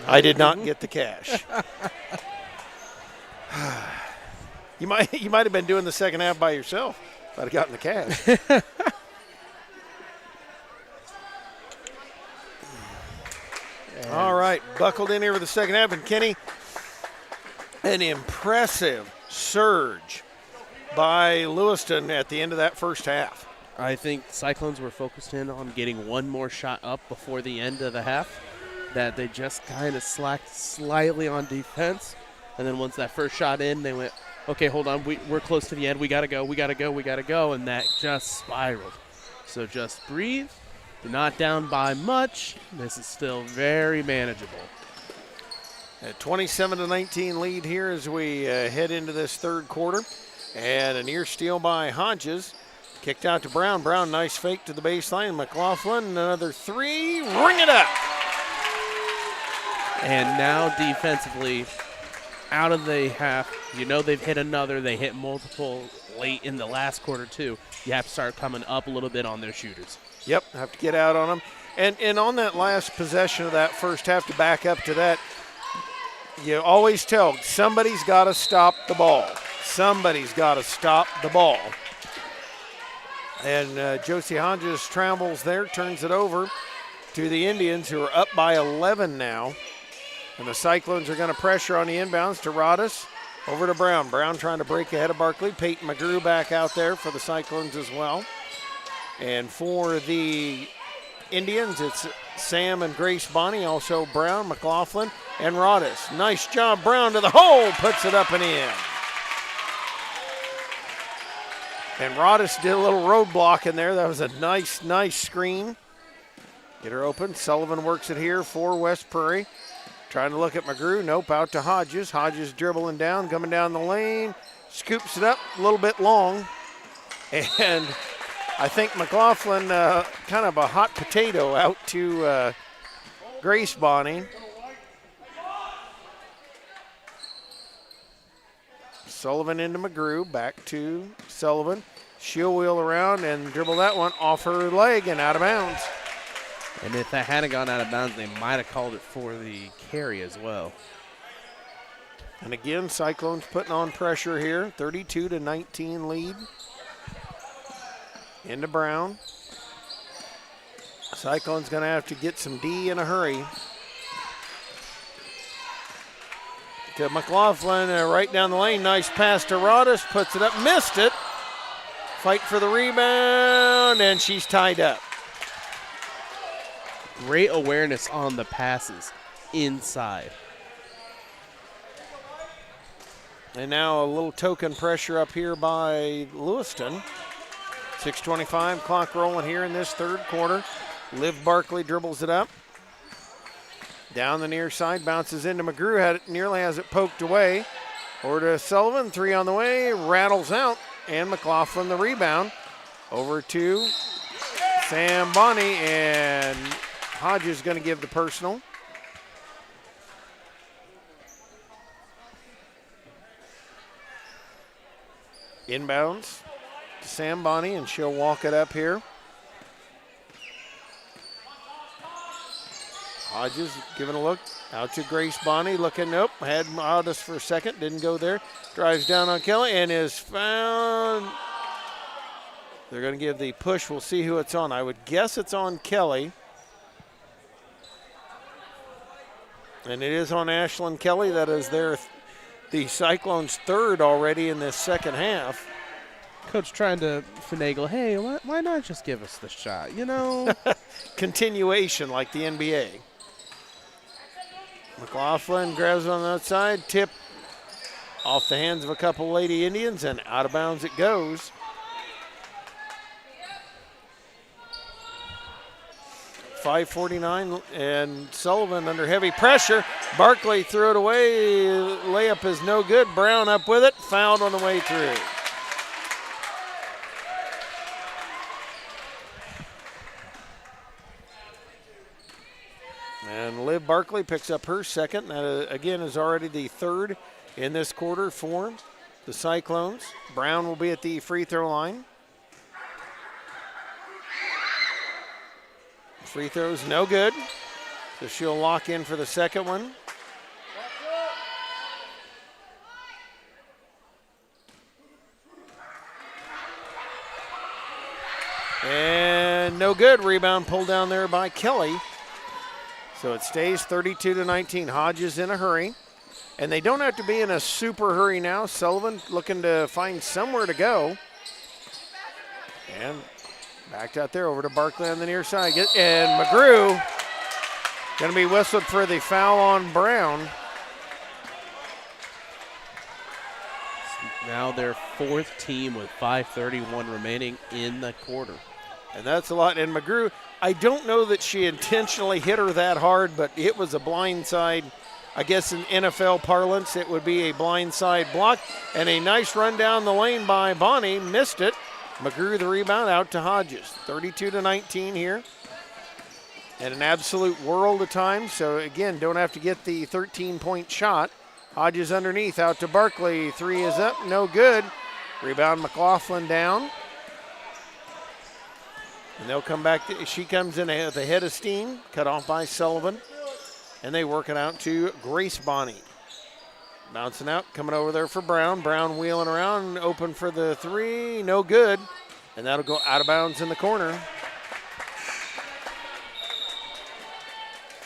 I did not get the cash. You might have been doing the second half by yourself if I'd have gotten the cash. All right, buckled in here for the second half, and Kenny, an impressive surge by Lewistown at the end of that first half. I think Cyclones were focused in on getting one more shot up before the end of the half, that they just kind of slacked slightly on defense. And then once that first shot in, they went, okay, hold on, we're close to the end. We got to go, we got to go, we got to go. And that just spiraled. So just breathe. You're not down by much. This is still very manageable. A 27-19 lead here as we head into this third quarter. And a near steal by Hodges. Kicked out to Brown. Brown, nice fake to the baseline. McLaughlin, another three. Ring it up. And now defensively, out of the half, you know they've hit another. They hit multiple late in the last quarter, too. You have to start coming up a little bit on their shooters. Yep, have to get out on them. And on that last possession of that first half, to back up to that, you always tell somebody's got to stop the ball. Somebody's got to stop the ball. And Josie Hodges travels there, turns it over to the Indians, who are up by 11 now. And the Cyclones are going to pressure on the inbounds to Rodis. Over to Brown. Brown trying to break ahead of Barkley. Peyton McGrew back out there for the Cyclones as well. And for the Indians, it's Sam and Grace Bonney, also Brown, McLaughlin, and Rodis. Nice job, Brown to the hole, puts it up and in. And Rodis did a little roadblock in there. That was a nice screen. Get her open. Sullivan works it here for West Prairie. Trying to look at McGrew. Nope, out to Hodges. Hodges dribbling down, coming down the lane. Scoops it up a little bit long. And I think McLaughlin, kind of a hot potato out to Grace Bonney. Sullivan into McGrew, back to Sullivan. She'll wheel around and dribble that one off her leg and out of bounds. And if that hadn't gone out of bounds, they might have called it for the carry as well. And again, Cyclones putting on pressure here. 32-19 lead. Into Brown. Cyclones going to have to get some D in a hurry. To McLaughlin, right down the lane. Nice pass to Rodis, puts it up, missed it. Fight for the rebound, and she's tied up. Great awareness on the passes inside. And now a little token pressure up here by Lewistown. 6:25, clock rolling here in this third quarter. Liv Barkley dribbles it up. Down the near side, bounces into McGrew, nearly has it poked away. Over to Sullivan, three on the way, rattles out, and McLaughlin the rebound. Over to Sam Bonney, and Hodges going to give the personal. Inbounds to Sam Bonney, and she'll walk it up here. Hodges giving a look out to Grace Bonney, looking, nope, had Rodis for a second, didn't go there. Drives down on Kelly and is found. They're going to give the push. We'll see who it's on. I would guess it's on Kelly. And it is on Ashlyn Kelly. That is the Cyclones' third already in this second half. Coach trying to finagle, hey, why not just give us the shot, you know? Continuation like the NBA. McLaughlin grabs on the outside, tip off the hands of a couple Lady Indians, and out of bounds it goes. 5:49, and Sullivan under heavy pressure. Barkley threw it away. Layup is no good. Brown up with it. Fouled on the way through. And Liv Barkley picks up her second. That, again, is already the third in this quarter for the Cyclones. Brown will be at the free throw line. Free throw's no good, so she'll lock in for the second one. And no good. Rebound pulled down there by Kelly. So it stays 32-19. Hodges in a hurry. And they don't have to be in a super hurry now. Sullivan looking to find somewhere to go. And backed out there over to Barkley on the near side. And McGrew going to be whistled for the foul on Brown. Now their fourth team with 5:31 remaining in the quarter. And that's a lot. And McGrew, I don't know that she intentionally hit her that hard, but it was a blindside. I guess in NFL parlance, it would be a blindside block. And a nice run down the lane by Bonnie. Missed it. McGrew the rebound out to Hodges. 32-19 here. And an absolute world of time. So again, don't have to get the 13-point shot. Hodges underneath out to Barkley. Three is up, no good. Rebound McLaughlin down. And they'll come back. She comes in with a head of steam, cut off by Sullivan. And they work it out to Grace Bonnie. Bouncing out, coming over there for Brown. Brown wheeling around, open for the three, no good. And that'll go out of bounds in the corner.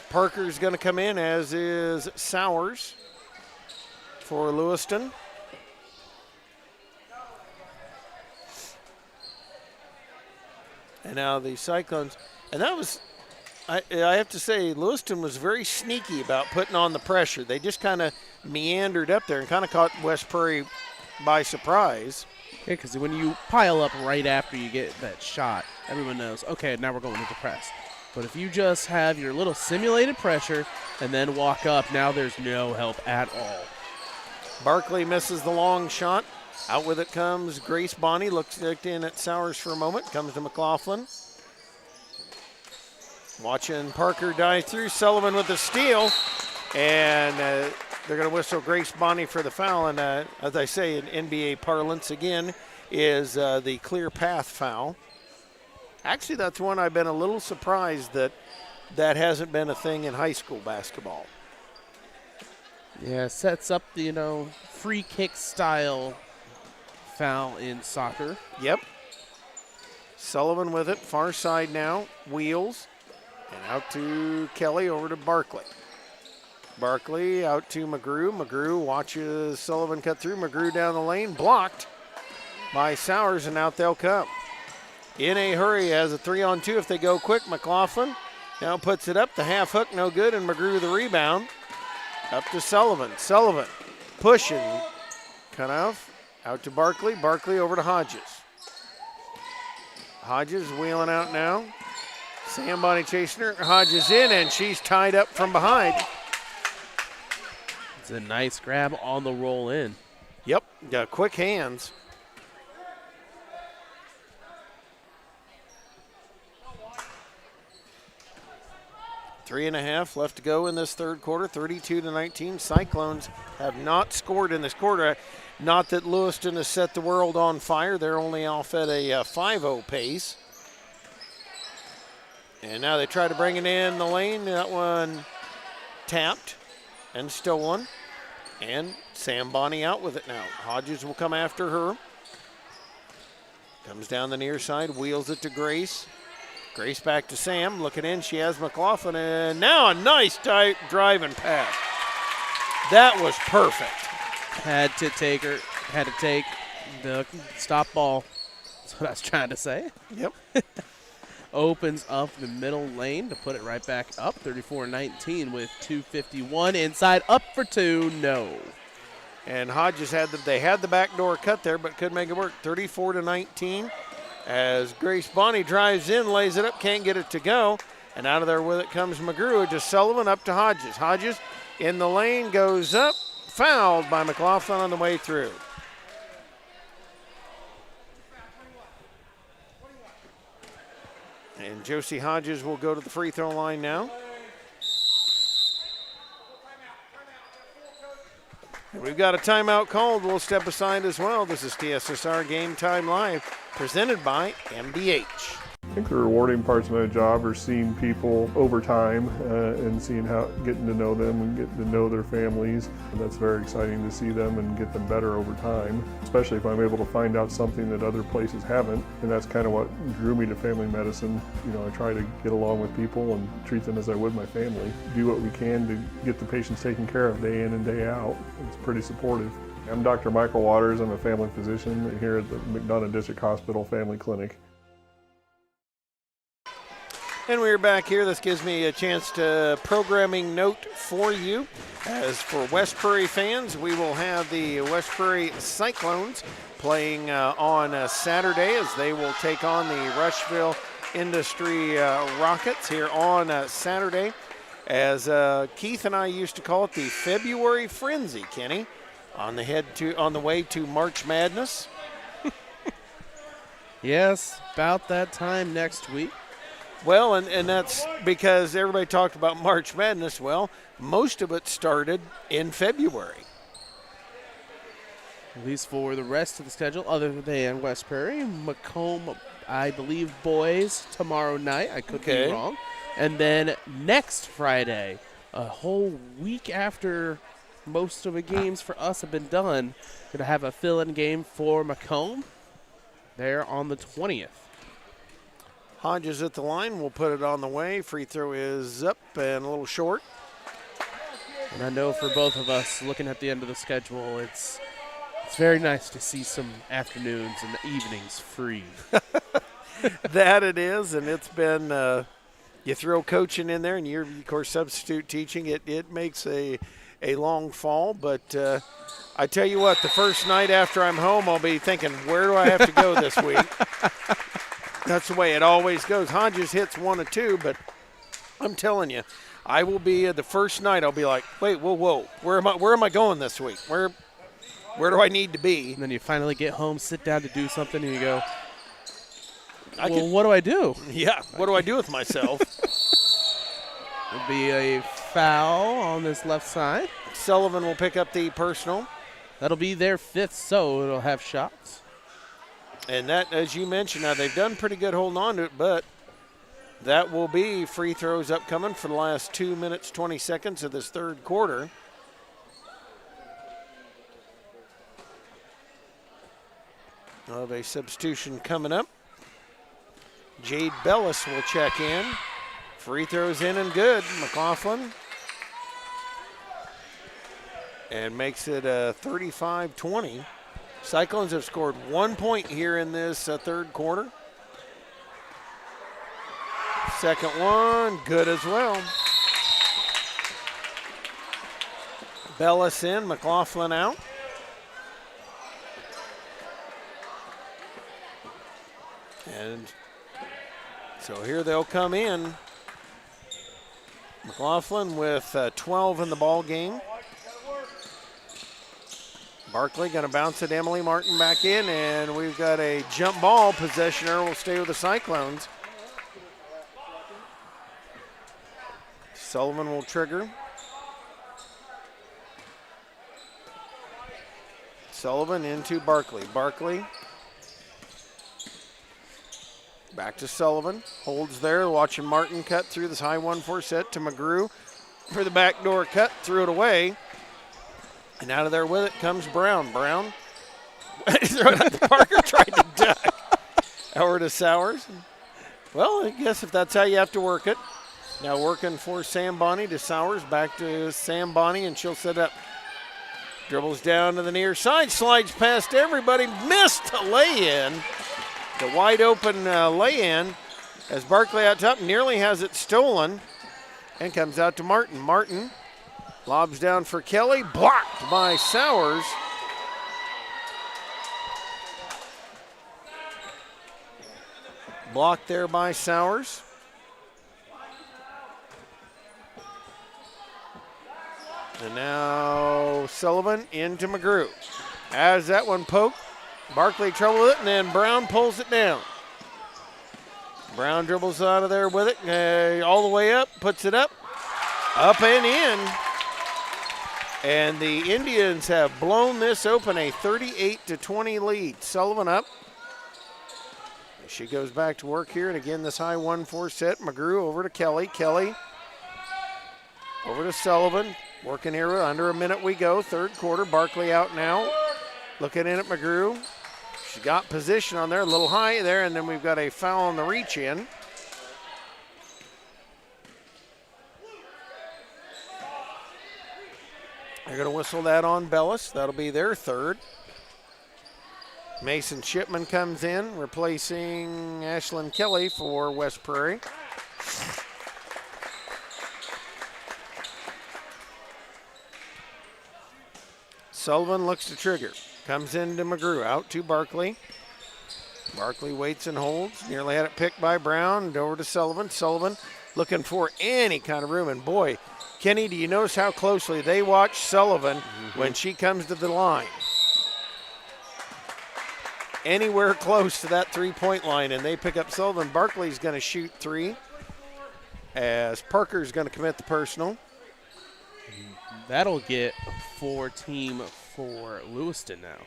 Parker's going to come in, as is Sowers for Lewiston. And now the Cyclones, and that was, I have to say, Lewiston was very sneaky about putting on the pressure. They just kind of meandered up there and kind of caught West Prairie by surprise. Yeah, because when you pile up right after you get that shot, everyone knows, okay, now we're going into press. But if you just have your little simulated pressure and then walk up, now there's no help at all. Barkley misses the long shot. Out with it comes Grace Bonnie. Looked in at Sowers for a moment. Comes to McLaughlin. Watching Parker dive through. Sullivan with the steal. And they're going to whistle Grace Bonnie for the foul. And as I say, in NBA parlance again, is the clear path foul. Actually, that's one I've been a little surprised that hasn't been a thing in high school basketball. Yeah, sets up the, free kick style foul in soccer. Yep. Sullivan with it, far side now, wheels, and out to Kelly, over to Barkley. Barkley out to McGrew. McGrew watches Sullivan cut through. McGrew down the lane, blocked by Sowers, and out they'll come. In a hurry, has a 3-on-2 if they go quick. McLaughlin now puts it up, the half hook, no good, and McGrew the rebound. Up to Sullivan. Sullivan pushing, cut off. Out to Barkley. Barkley over to Hodges. Hodges wheeling out now. Sam Bonnie chasing her. Hodges in, and she's tied up from behind. It's a nice grab on the roll in. Yep, got quick hands. Three and a half left to go in this third quarter, 32-19. Cyclones have not scored in this quarter. Not that Lewiston has set the world on fire. They're only off at a 5-0 pace. And now they try to bring it in the lane. That one tapped and stolen. And Sam Bonnie out with it now. Hodges will come after her. Comes down the near side, wheels it to Grace. Grace back to Sam, looking in. She has McLaughlin, and now a nice drive and pass. That was perfect. Had to take the stop ball. That's what I was trying to say. Yep. Opens up the middle lane to put it right back up. 34-19 with 2:51 inside. Up for two, no. And Hodges had the back door cut there, but couldn't make it work. 34-19 as Grace Bonnie drives in, lays it up, can't get it to go. And out of there with it comes McGrew to Sullivan, up to Hodges. Hodges in the lane, goes up, fouled by McLaughlin on the way through. And Josie Hodges will go to the free throw line now. And we've got a timeout called. We'll step aside as well. This is TSSR Game Time Live, presented by MBH. I think the rewarding parts of my job are seeing people over time and getting to know them and getting to know their families. And that's very exciting to see them and get them better over time, especially if I'm able to find out something that other places haven't. And that's kind of what drew me to family medicine. You know, I try to get along with people and treat them as I would my family. Do what we can to get the patients taken care of day in and day out. It's pretty supportive. I'm Dr. Michael Waters. I'm a family physician here at the McDonough District Hospital Family Clinic. And we're back here. This gives me a chance to programming note for you. As for West Prairie fans, we will have the West Prairie Cyclones playing on Saturday as they will take on the Rushville Industry Rockets here on Saturday. As Keith and I used to call it, the February Frenzy, Kenny, on the way to March Madness. Yes, about that time next week. Well, and that's because everybody talked about March Madness. Well, most of it started in February. At least for the rest of the schedule, other than West Prairie. Macomb, I believe, boys tomorrow night. I could be wrong. And then next Friday, a whole week after most of the games for us have been done, going to have a fill-in game for Macomb there on the 20th. Hodges at the line. We'll put it on the way. Free throw is up and a little short. And I know for both of us, looking at the end of the schedule, it's very nice to see some afternoons and evenings free. That it is, and it's been, you throw coaching in there, and you're, of course, substitute teaching. It makes a long fall, but I tell you what, the first night after I'm home, I'll be thinking, where do I have to go this week? That's the way it always goes. Hodges hits 1 or 2, but I'm telling you, I will be the first night. I'll be like, wait, whoa, where am I going this week? Where do I need to be? And then you finally get home, sit down to do something, and you go, what do I do? Yeah, what do I do with myself? It'll be a foul on this left side. Sullivan will pick up the personal. That'll be their 5th, so it'll have shots. And that, as you mentioned, now they've done pretty good holding on to it, but that will be free throws upcoming for the last 2 minutes, 20 seconds of this third quarter. Of a substitution coming up. Jade Bellis will check in. Free throws in and good. McLaughlin. And makes it 35-20. Cyclones have scored 1 point here in this third quarter. Second one, good as well. Bellis in, McLaughlin out. And so here they'll come in. McLaughlin with 12 in the ball game. Barkley going to bounce it. Emily Martin back in, and we've got a jump ball. Possessioner will stay with the Cyclones. Sullivan will trigger. Sullivan into Barkley. Barkley back to Sullivan. Holds there, watching Martin cut through this high 1-4 set to McGrew for the backdoor cut, threw it away. And out of there with it comes Brown. Brown throwing out the Parker, tried to duck. Over to Sowers. Well, I guess if that's how you have to work it. Now working for Sam Bonney to Sowers, back to Sam Bonney, and she'll set up. Dribbles down to the near side, slides past everybody, missed a lay-in. The wide open lay-in as Barkley out top nearly has it stolen and comes out to Martin. Martin lobs down for Kelly, blocked by Sowers. Blocked there by Sowers. And now Sullivan into McGrew. Has that one poked. Barkley trouble with it, and then Brown pulls it down. Brown dribbles out of there with it, all the way up, puts it up and in. And the Indians have blown this open, a 38-20 lead. Sullivan up. She goes back to work here, and again, this high 1-4 set. McGrew over to Kelly. Kelly over to Sullivan. Working here, under a minute we go. Third quarter, Barkley out now. Looking in at McGrew. She got position on there, a little high there, and then we've got a foul on the reach in. They're going to whistle that on Bellis. That'll be their third. Mason Shipman comes in, replacing Ashlyn Kelly for West Prairie. Sullivan looks to trigger. Comes into McGrew, out to Barkley. Barkley waits and holds. Nearly had it picked by Brown. And over to Sullivan. Sullivan looking for any kind of room. And boy, Kenny, do you notice how closely they watch Sullivan when she comes to the line? Anywhere close to that three-point line, and they pick up Sullivan. Barkley's going to shoot three as Parker's going to commit the personal. That'll get 4-team for Lewiston now.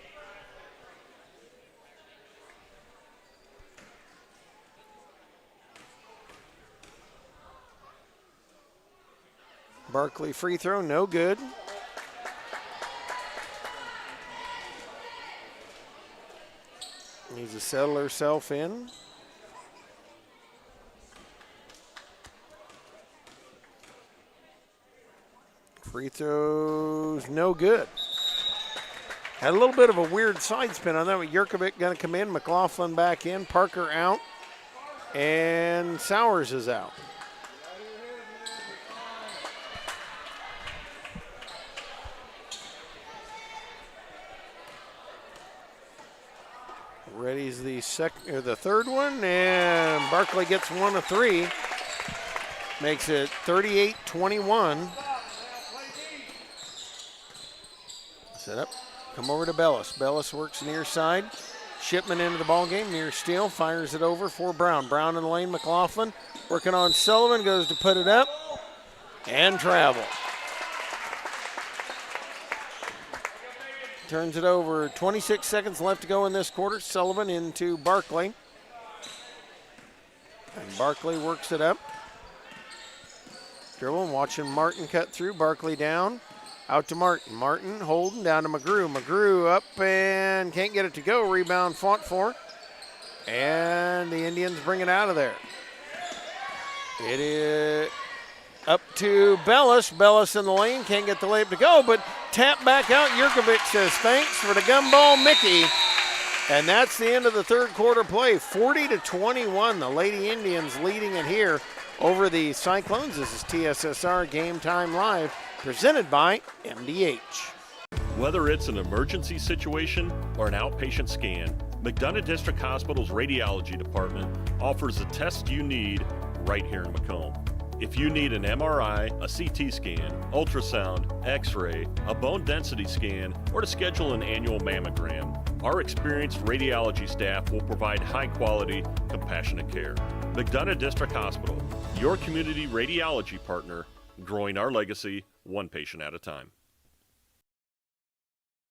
Barkley free throw, no good. Needs to settle herself in. Free throws, no good. Had a little bit of a weird side spin on that one. Yurkovic going to come in, McLaughlin back in, Parker out, and Sowers is out. Ready's the third one, and Barkley gets 1 of 3. Makes it 38-21. Set up, come over to Bellis. Bellis works near side. Shipman into the ball game, near steal, fires it over for Brown. Brown in the lane, McLaughlin working on Sullivan, goes to put it up and travel. Turns it over, 26 seconds left to go in this quarter. Sullivan into Barkley. And Barkley works it up. Dribble, watching Martin cut through. Barkley down, out to Martin. Martin holding down to McGrew. McGrew up and can't get it to go. Rebound fought for. And the Indians bring it out of there. It is up to Bellis. Bellis in the lane, can't get the layup to go, but tap back out. Yurkovic says thanks for the gumball, Mickey. And that's the end of the third quarter play. 40-21, the Lady Indians leading it here over the Cyclones. This is TSSR Game Time Live, presented by MDH. Whether it's an emergency situation or an outpatient scan, McDonough District Hospital's radiology department offers the test you need right here in Macomb. If you need an MRI, a CT scan, ultrasound, x-ray, a bone density scan, or to schedule an annual mammogram, our experienced radiology staff will provide high-quality, compassionate care. McDonough District Hospital, your community radiology partner, growing our legacy one patient at a time.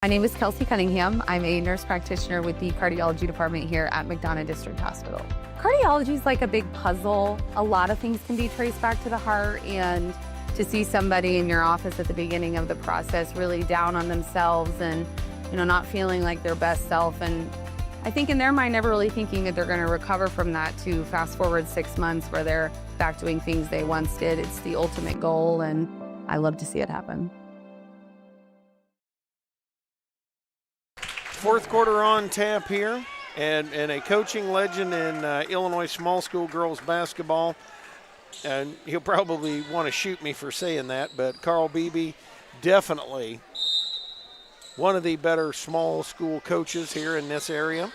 My name is Kelsey Cunningham. I'm a nurse practitioner with the cardiology department here at McDonough District Hospital. Cardiology is like a big puzzle. A lot of things can be traced back to the heart, and to see somebody in your office at the beginning of the process really down on themselves and, not feeling like their best self, and I think in their mind never really thinking that they're going to recover from that, to fast forward 6 months where they're back doing things they once did. It's the ultimate goal, and I love to see it happen. Fourth quarter on tap here. And a coaching legend in Illinois small school girls basketball. And he'll probably want to shoot me for saying that, but Carl Beebe, definitely one of the better small school coaches here in this area.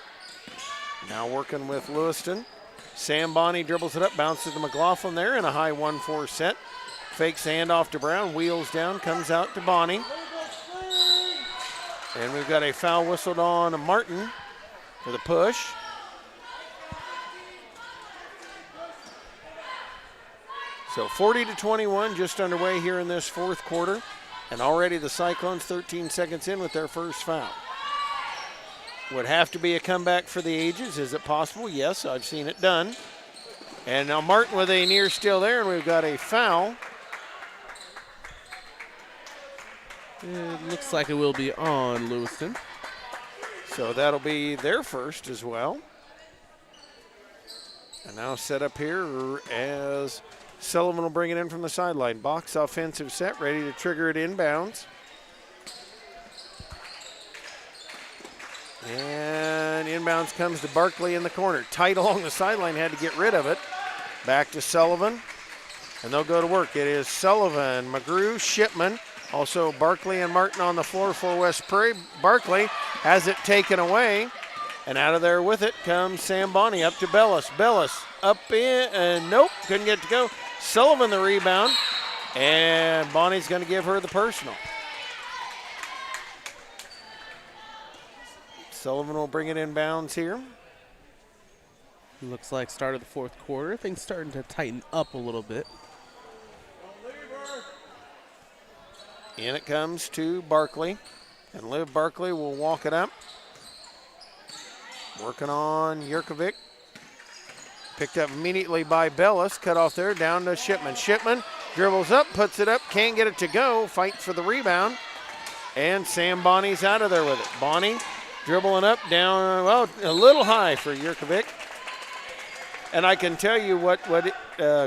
Now working with Lewiston. Sam Bonney dribbles it up, bounces to McLaughlin there in a high 1-4 set. Fakes the handoff to Brown, wheels down, comes out to Bonnie. And we've got a foul whistled on Martin for the push. So 40-21, just underway here in this fourth quarter. And already the Cyclones 13 seconds in with their first foul. Would have to be a comeback for the ages. Is it possible? Yes, I've seen it done. And now Martin with a near steal there, and we've got a foul. It looks like it will be on Lewiston. So that'll be their first as well. And now set up here as Sullivan will bring it in from the sideline. Box offensive set, ready to trigger it inbounds. And inbounds comes to Barkley in the corner. Tight along the sideline, had to get rid of it. Back to Sullivan, and they'll go to work. It is Sullivan, McGrew, Shipman, also Barkley and Martin on the floor for West Prairie. Barkley has it taken away, and out of there with it comes Sam Bonney up to Bellis. Bellis up in, and nope, couldn't get it to go. Sullivan the rebound, and Bonnie's going to give her the personal. Sullivan will bring it inbounds here. Looks like start of the fourth quarter. Things starting to tighten up a little bit. In it comes to Barkley, and Liv Barkley will walk it up. Working on Jurkovic. Picked up immediately by Bellis. Cut off there, down to Shipman. Shipman dribbles up, puts it up, can't get it to go. Fight for the rebound. And Sam Bonnie's out of there with it. Bonnie dribbling up, down, well, a little high for Jurkovic. And I can tell you what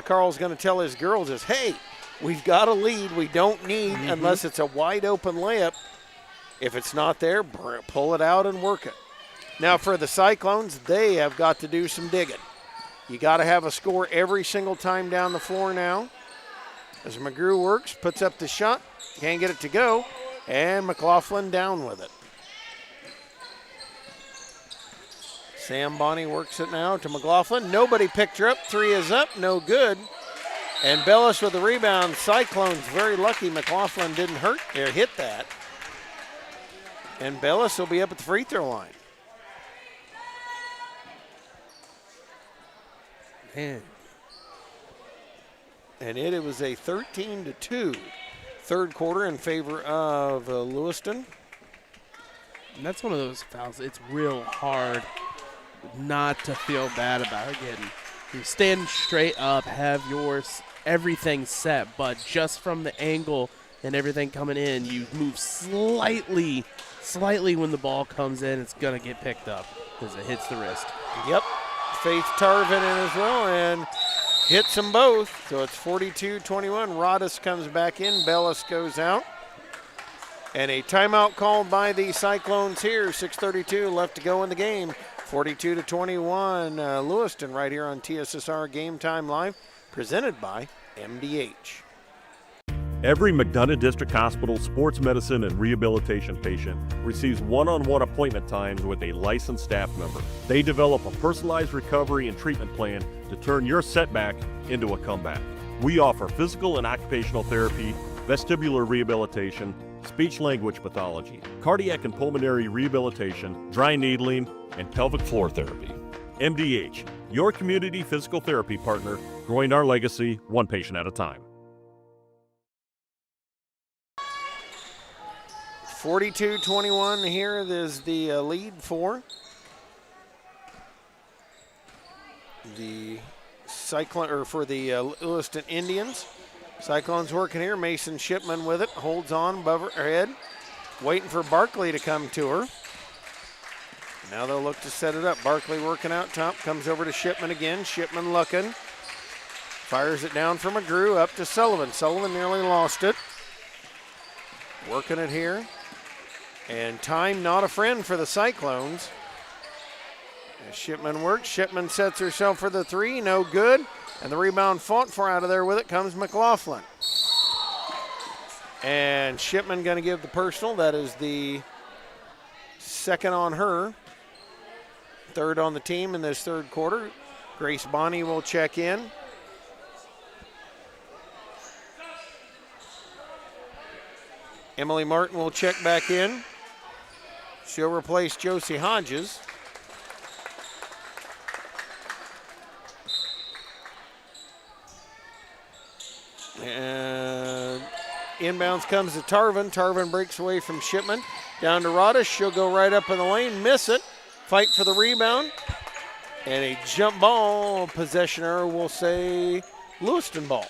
Carl's going to tell his girls is, hey, we've got a lead. We don't need, unless it's a wide open layup. If it's not there, pull it out and work it. Now for the Cyclones, they have got to do some digging. You got to have a score every single time down the floor now. As McGrew works, puts up the shot, can't get it to go, and McLaughlin down with it. Sam Bonney works it now to McLaughlin. Nobody picked her up. Three is up, no good. And Bellis with the rebound. Cyclones very lucky McLaughlin didn't hit that. And Bellis will be up at the free throw line. Man. And it was a 13-2 third quarter in favor of Lewiston. And that's one of those fouls. It's real hard not to feel bad about getting. You stand straight up, have everything set, but just from the angle and everything coming in, you move slightly when the ball comes in, it's going to get picked up because it hits the wrist. Yep. Faith Tarvin in as well and hits them both. So it's 42-21. Rodis comes back in. Bellis goes out. And a timeout called by the Cyclones here. 6:32 left to go in the game. 42-21, Lewiston right here on TSSR Game Time Live, presented by MDH. Every McDonough District Hospital sports medicine and rehabilitation patient receives one-on-one appointment times with a licensed staff member. They develop a personalized recovery and treatment plan to turn your setback into a comeback. We offer physical and occupational therapy, vestibular rehabilitation, speech-language pathology, cardiac and pulmonary rehabilitation, dry needling, and pelvic floor therapy. MDH, your community physical therapy partner, growing our legacy one patient at a time. 42-21 here is the lead for the Lewiston Indians. Cyclones working here. Mason Shipman with it, holds on above her head, waiting for Barkley to come to her. Now they'll look to set it up. Barkley working out top, comes over to Shipman again. Shipman looking, fires it down for McGrew, up to Sullivan. Sullivan nearly lost it. Working it here. And time not a friend for the Cyclones. As Shipman works, Shipman sets herself for the three, no good. And the rebound fought for out of there with it comes McLaughlin. And Shipman going to give the personal. That is the second on her. Third on the team in this third quarter. Grace Bonney will check in. Emily Martin will check back in. She'll replace Josie Hodges. And inbounds comes to Tarvin. Tarvin breaks away from Shipman. Down to Rodish. She'll go right up in the lane, miss it. Fight for the rebound. And a jump ball. Possessioner will say Lewiston ball.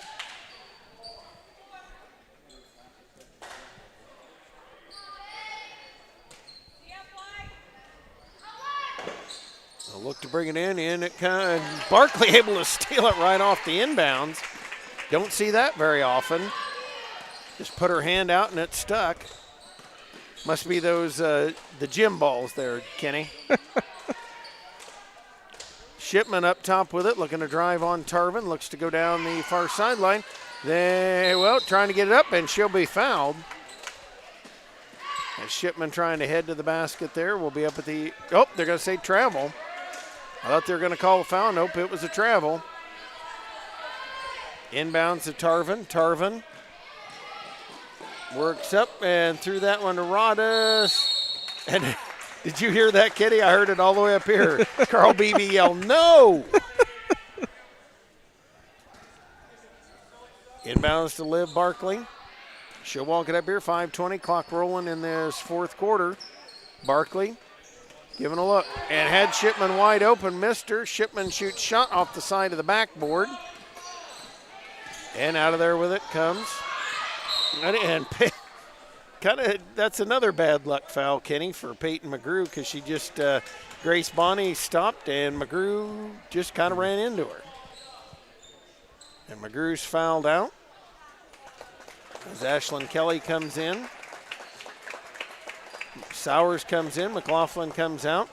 They'll look to bring it in. Barkley able to steal it right off the inbounds. Don't see that very often. Just put her hand out and it stuck. Must be those the gym balls there, Kenny. Shipman up top with it, looking to drive on Tarvin. Looks to go down the far sideline. Trying to get it up, and she'll be fouled. And Shipman trying to head to the basket there. Will be up at the, they're going to say travel. I thought they were going to call a foul. Nope, it was a travel. Inbounds to Tarvin. Tarvin works up and threw that one to Rodis. And did you hear that, Kitty? I heard it all the way up here. Carl Beebe yelled, no! Inbounds to Liv Barkley. She'll walk it up here. 5:20, clock rolling in this fourth quarter. Barkley giving a look. And had Shipman wide open, missed her. Shipman shoots shot off the side of the backboard. And out of there with it comes. And that's another bad luck foul, Kenny, for Peyton McGrew, because she just, Grace Bonney stopped and McGrew just kind of ran into her. And McGrew's fouled out as Ashlyn Kelly comes in. Sowers comes in. McLaughlin comes out.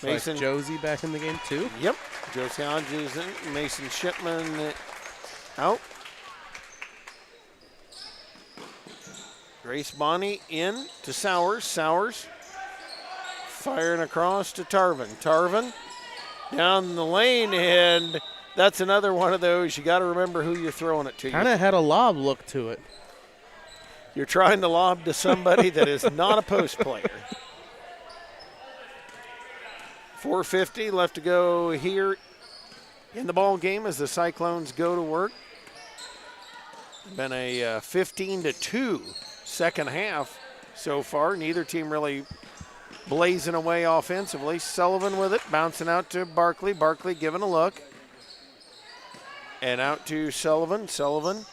Mason Josie back in the game too. Yep. Josie Hodges in. Mason Shipman out. Grace Bonney in to Sowers. Sowers firing across to Tarvin. Tarvin down the lane, and that's another one of those. You got to remember who you're throwing it to. Kind of had a lob look to it. You're trying to lob to somebody that is not a post player. 4:50 left to go here in the ball game as the Cyclones go to work. Been a 15-2 second half so far. Neither team really blazing away offensively. Sullivan with it, bouncing out to Barkley. Barkley giving a look. And out to Sullivan. Sullivan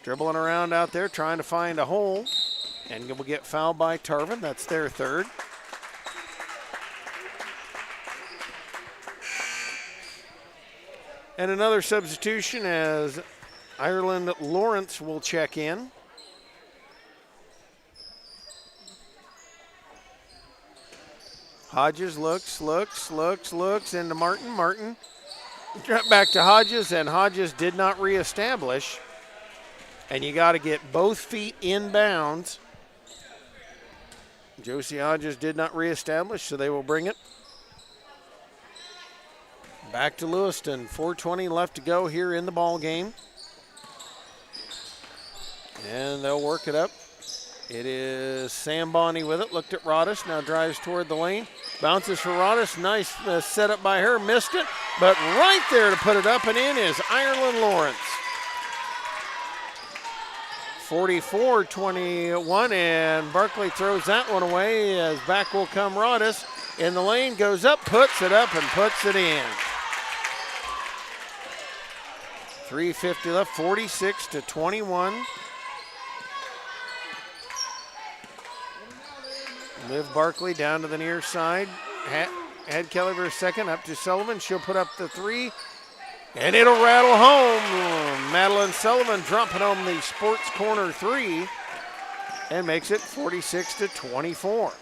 dribbling around out there, trying to find a hole. And will get fouled by Tarvin. That's their third. And another substitution as Ireland Lawrence will check in. Hodges looks into Martin. Martin back to Hodges, and Hodges did not reestablish. And you got to get both feet inbounds. Josie Hodges did not reestablish, so they will bring it back to Lewiston. 4:20 left to go here in the ball game. And they'll work it up. It is Sam Bonney with it. Looked at Rodis, now drives toward the lane. Bounces for Rodis. Nice setup by her. Missed it, but right there to put it up and in is Ireland Lawrence. 44-21, and Barkley throws that one away as back will come Rodis. In the lane, goes up, puts it up, and puts it in. 3:50 left, 46-21. Liv Barkley down to the near side. Had Kelly for a second, up to Sullivan. She'll put up the three, and it'll rattle home. Madeline Sullivan dropping home the sports corner three and makes it 46-24.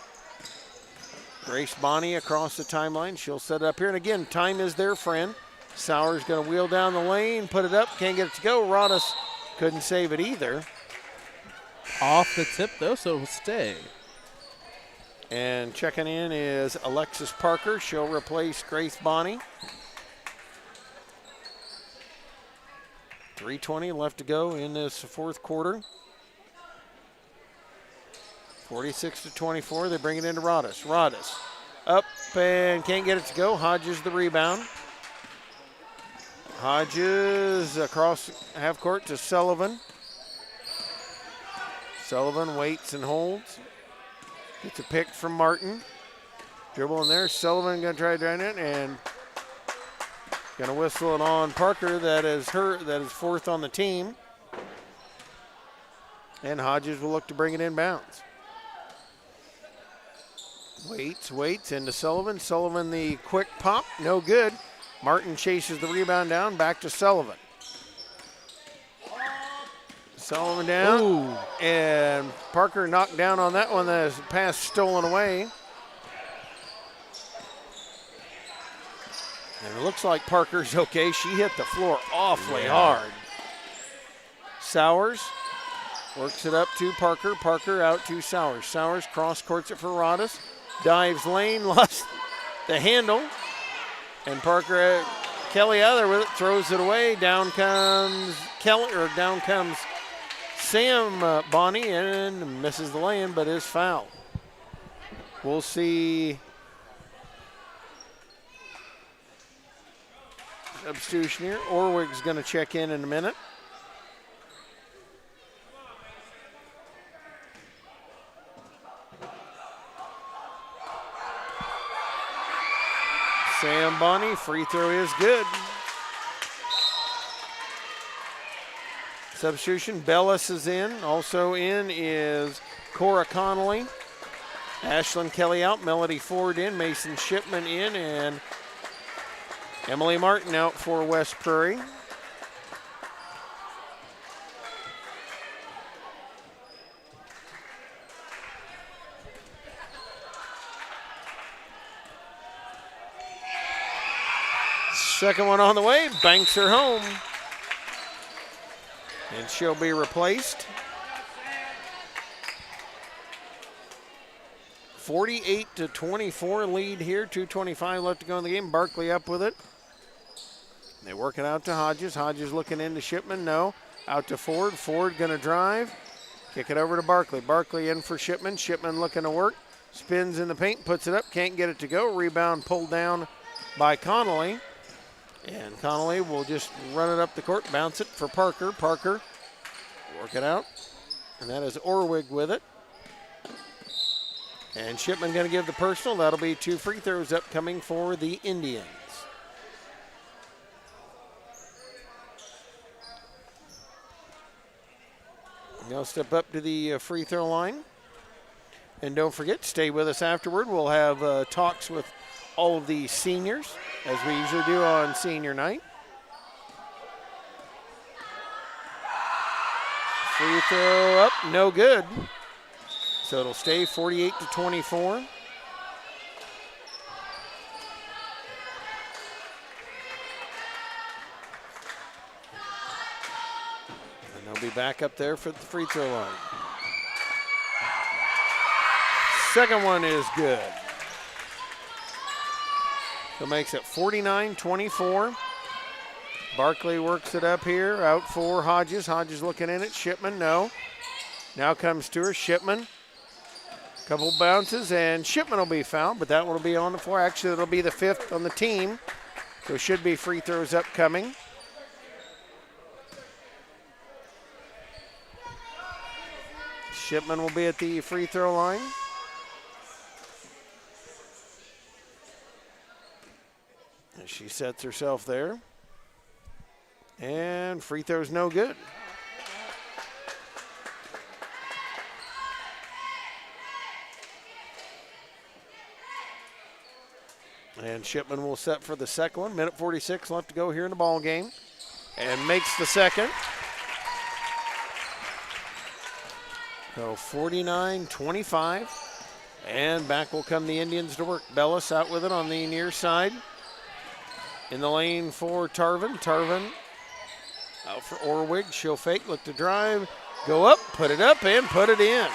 Grace Bonney across the timeline. She'll set it up here, and again, time is their friend. Sowers going to wheel down the lane, put it up, can't get it to go. Rodis couldn't save it either. Off the tip, though, so it'll stay. And checking in is Alexis Parker. She'll replace Grace Bonney. 3:20 left to go in this fourth quarter. 46-24, they bring it into Rodis. Rodis up and can't get it to go. Hodges the rebound. Hodges across half court to Sullivan. Sullivan waits and holds. Gets a pick from Martin. Dribble in there. Sullivan going to try to drain it and going to whistle it on Parker. That is fourth on the team. And Hodges will look to bring it in bounds. Waits into Sullivan. Sullivan the quick pop, no good. Martin chases the rebound down, back to Sullivan. Sullivan down. Ooh. And Parker knocked down on that one. The pass stolen away. And it looks like Parker's okay. She hit the floor awfully hard. Sowers works it up to Parker. Parker out to Sowers. Sowers cross courts it for Rodis. Dives lane, lost the handle. And Parker, Kelly out there with it, throws it away. Down comes Sam Bonney and misses the lane, but is fouled. We'll see substitution here. Orwig's going to check in a minute. Sam Bonney, free throw is good. Substitution, Bellis is in. Also in is Cora Connolly. Ashlyn Kelly out, Melody Ford in, Mason Shipman in, and Emily Martin out for West Prairie. Second one on the way, banks her home. And she'll be replaced. 48-24 lead here, 2:25 left to go in the game. Barkley up with it. They work it out to Hodges. Hodges looking into Shipman, no. Out to Ford. Ford gonna drive. Kick it over to Barkley. Barkley in for Shipman. Shipman looking to work. Spins in the paint, puts it up, can't get it to go. Rebound pulled down by Connolly. And Connolly will just run it up the court, bounce it for Parker. Parker, work it out. And that is Orwig with it. And Shipman going to give the personal. That'll be 2 free throws upcoming for the Indians. They'll step up to the free throw line. And don't forget, stay with us afterward. We'll have talks with all of the seniors, as we usually do on senior night. Free throw up, no good. So it'll stay 48-24. And they'll be back up there for the free throw line. Second one is good. So makes it 49-24. Barkley works it up here, out for Hodges. Hodges looking in it, Shipman, no. Now comes to her, Shipman. Couple bounces, and Shipman will be fouled, but that one will be on the floor. Actually, it'll be the 5th on the team. So should be free throws upcoming. Shipman will be at the free throw line. She sets herself there. And free throw's no good. And Shipman will set for the second one. Minute 46 left to go here in the ball game. And makes the second. So 49-25. And back will come the Indians to work. Bellis out with it on the near side. In the lane for Tarvin. Tarvin out for Orwig. She'll fake, look to drive, go up, put it up, and put it in.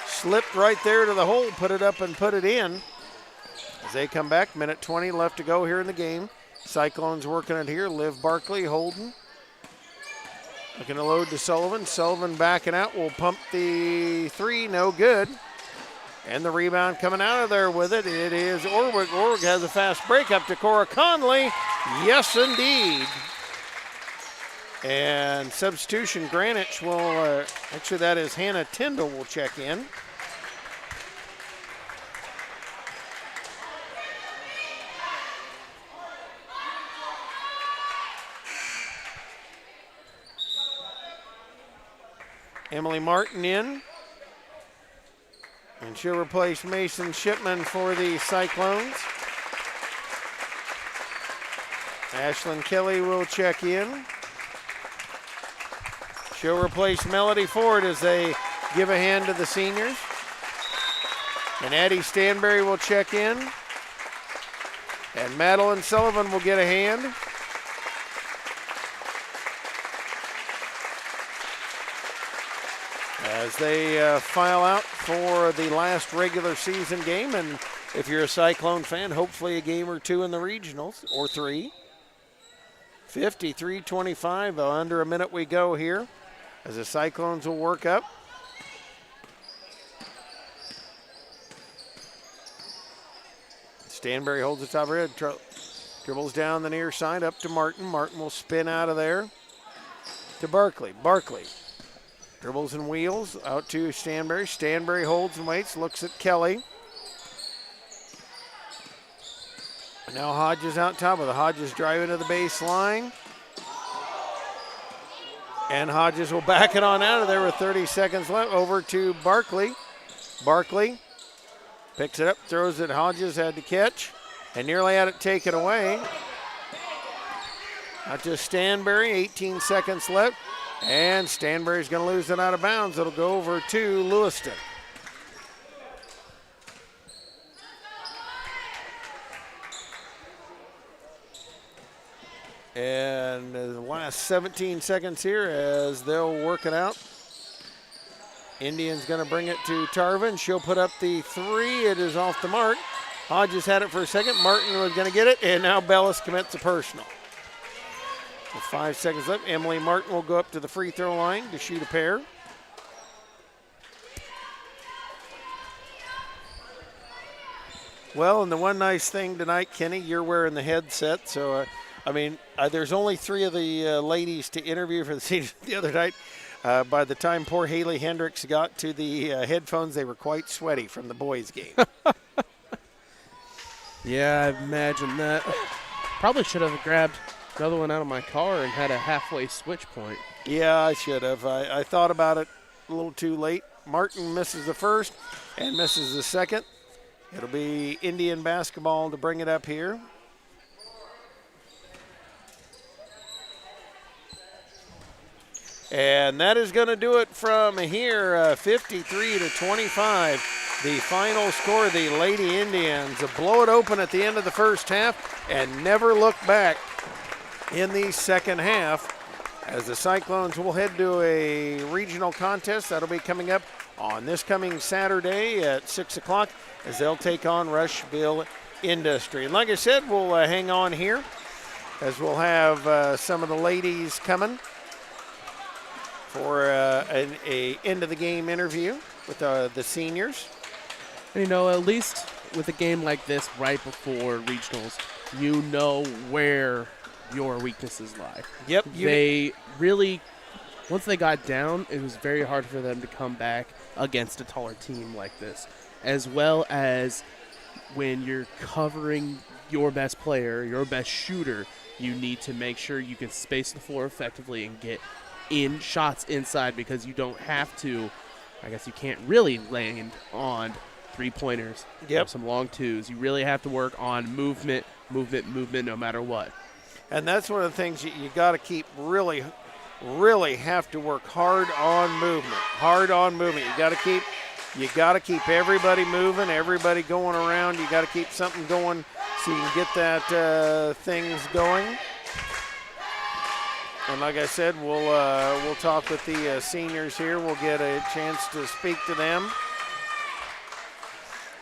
Slipped right there to the hole, put it up and put it in. As they come back, minute 20 left to go here in the game. Cyclones working it here. Liv Barkley, Holden. Looking to load to Sullivan. Sullivan backing out. Will pump the three. No good. And the rebound coming out of there with it. It is Orwig. Orwig has a fast break up to Cora Conley. Yes, indeed. And substitution, Greenwich will, actually that is Hannah Tyndall will check in. Emily Martin in. And she'll replace Mason Shipman for the Cyclones. Ashlyn Kelly will check in. She'll replace Melody Ford as they give a hand to the seniors. And Addie Stanberry will check in. And Madeline Sullivan will get a hand. As they file out for the last regular season game. And if you're a Cyclone fan, hopefully a game or two in the regionals, or three. 53-25, under a minute we go here as the Cyclones will work up. Stanberry holds the top of her head, dribbles down the near side up to Martin. Martin will spin out of there to Barkley. Barkley dribbles and wheels out to Stanberry. Stanberry holds and waits, looks at Kelly. Now Hodges out top with it. Hodges driving to the baseline. And Hodges will back it on out of there with 30 seconds left. Over to Barkley. Barkley picks it up, throws it. Hodges had to catch and nearly had it taken away. Out to Stanberry, 18 seconds left. And Stanberry's going to lose it out of bounds. It'll go over to Lewiston. And the last 17 seconds here as they'll work it out. Indian's going to bring it to Tarvin. She'll put up the three. It is off the mark. Hodges had it for a second. Martin was going to get it, and now Bellis commits a personal. With 5 seconds left, Emily Martin will go up to the free throw line to shoot a pair. Well, and the one nice thing tonight, Kenny, you're wearing the headset, so there's only three of the ladies to interview for the seniors the other night. By the time poor Haley Hendricks got to the headphones, they were quite sweaty from the boys' game. Yeah, I imagine that. Probably should have grabbed another one out of my car and had a halfway switch point. Yeah, I should have. I thought about it a little too late. Martin misses the first and misses the second. It'll be Indian basketball to bring it up here. And that is going to do it from here, 53-25. The final score, the Lady Indians blow it open at the end of the first half and never look back in the second half as the Cyclones will head to a regional contest. That'll be coming up on this coming Saturday at 6 o'clock as they'll take on Rushville Industry. And like I said, we'll hang on here as we'll have some of the ladies coming for an end of the game interview with the seniors. You know, at least with a game like this right before regionals, you know where your weaknesses lie. Yep. They really, once they got down, it was very hard for them to come back against a taller team like this. As well as when you're covering your best player, your best shooter, you need to make sure you can space the floor effectively and get in shots inside because you don't have to, I guess you can't really land on three-pointers. Yep. Some long twos. You really have to work on movement no matter what. And that's one of the things you got to keep really have to work hard on movement. You got to keep everybody moving, everybody going around. You got to keep something going so you can get that things going. And like I said, we'll talk with the seniors here. We'll get a chance to speak to them.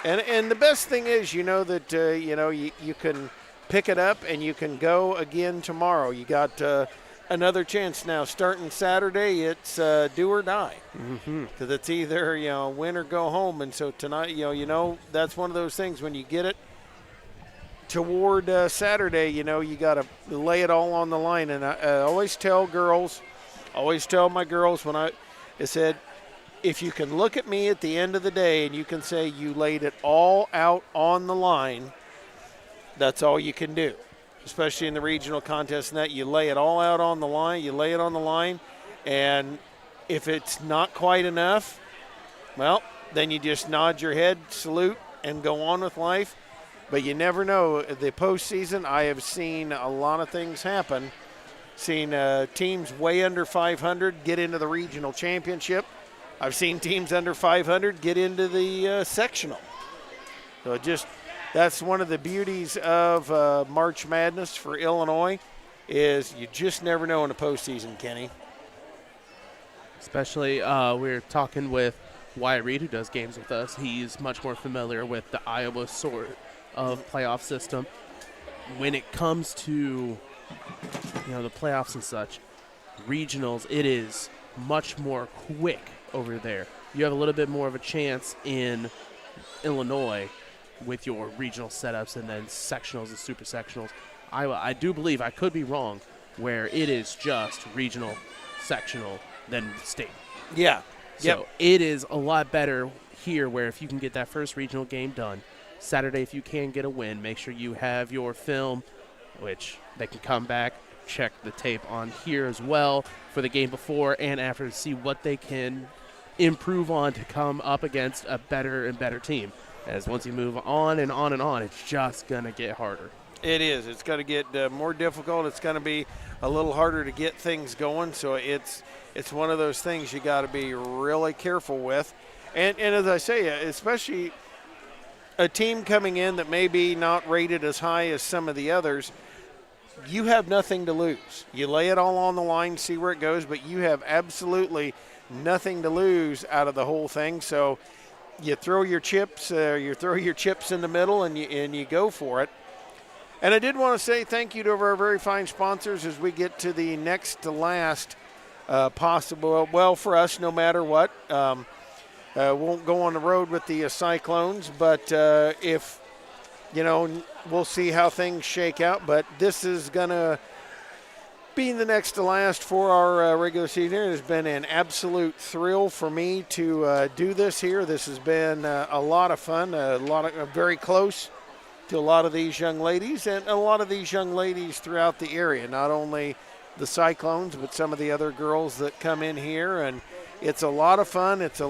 And the best thing is, you know that you can pick it up and you can go again tomorrow. You got another chance now. Starting Saturday, it's do or die, because it's either win or go home. And so tonight, that's one of those things when you get it toward Saturday, you got to lay it all on the line. And I always tell my girls when I said, if you can look at me at the end of the day and you can say you laid it all out on the line, that's all you can do, especially in the regional contest. And that you lay it all out on the line, and if it's not quite enough, well, then you just nod your head, salute, and go on with life. But you never know. The postseason, I have seen a lot of things happen. Seen teams way under 500 get into the regional championship. I've seen teams under 500 get into the sectional. So that's one of the beauties of March Madness for Illinois, is you just never know in the postseason, Kenny. Especially we're talking with Wyatt Reed, who does games with us. He's much more familiar with the Iowa sort of playoff system. When it comes to the playoffs and such, regionals, it is much more quick over there. You have a little bit more of a chance in Illinois with your regional setups and then sectionals and super sectionals. I do believe, I could be wrong, where it is just regional, sectional, then state. Yeah. So it is a lot better here, where if you can get that first regional game done, Saturday if you can get a win, make sure you have your film, which they can come back, check the tape on here as well for the game before and after to see what they can improve on to come up against a better and better team. As once you move on and on and on, it's just going to get harder. It is. It's going to get more difficult. It's going to be a little harder to get things going. So it's one of those things you got to be really careful with. And as I say, especially a team coming in that may be not rated as high as some of the others, you have nothing to lose. You lay it all on the line, see where it goes, but you have absolutely nothing to lose out of the whole thing. So you throw your chips, in the middle, and you go for it. And I did want to say thank you to our very fine sponsors as we get to the next to last possible. Well, for us, no matter what, won't go on the road with the Cyclones, but if we'll see how things shake out. But this is gonna being the next to last for our regular season. It has been an absolute thrill for me to do this here. This has been a lot of fun, very close to a lot of these young ladies, and a lot of these young ladies throughout the area, not only the Cyclones, but some of the other girls that come in here. And it's a lot of fun. It's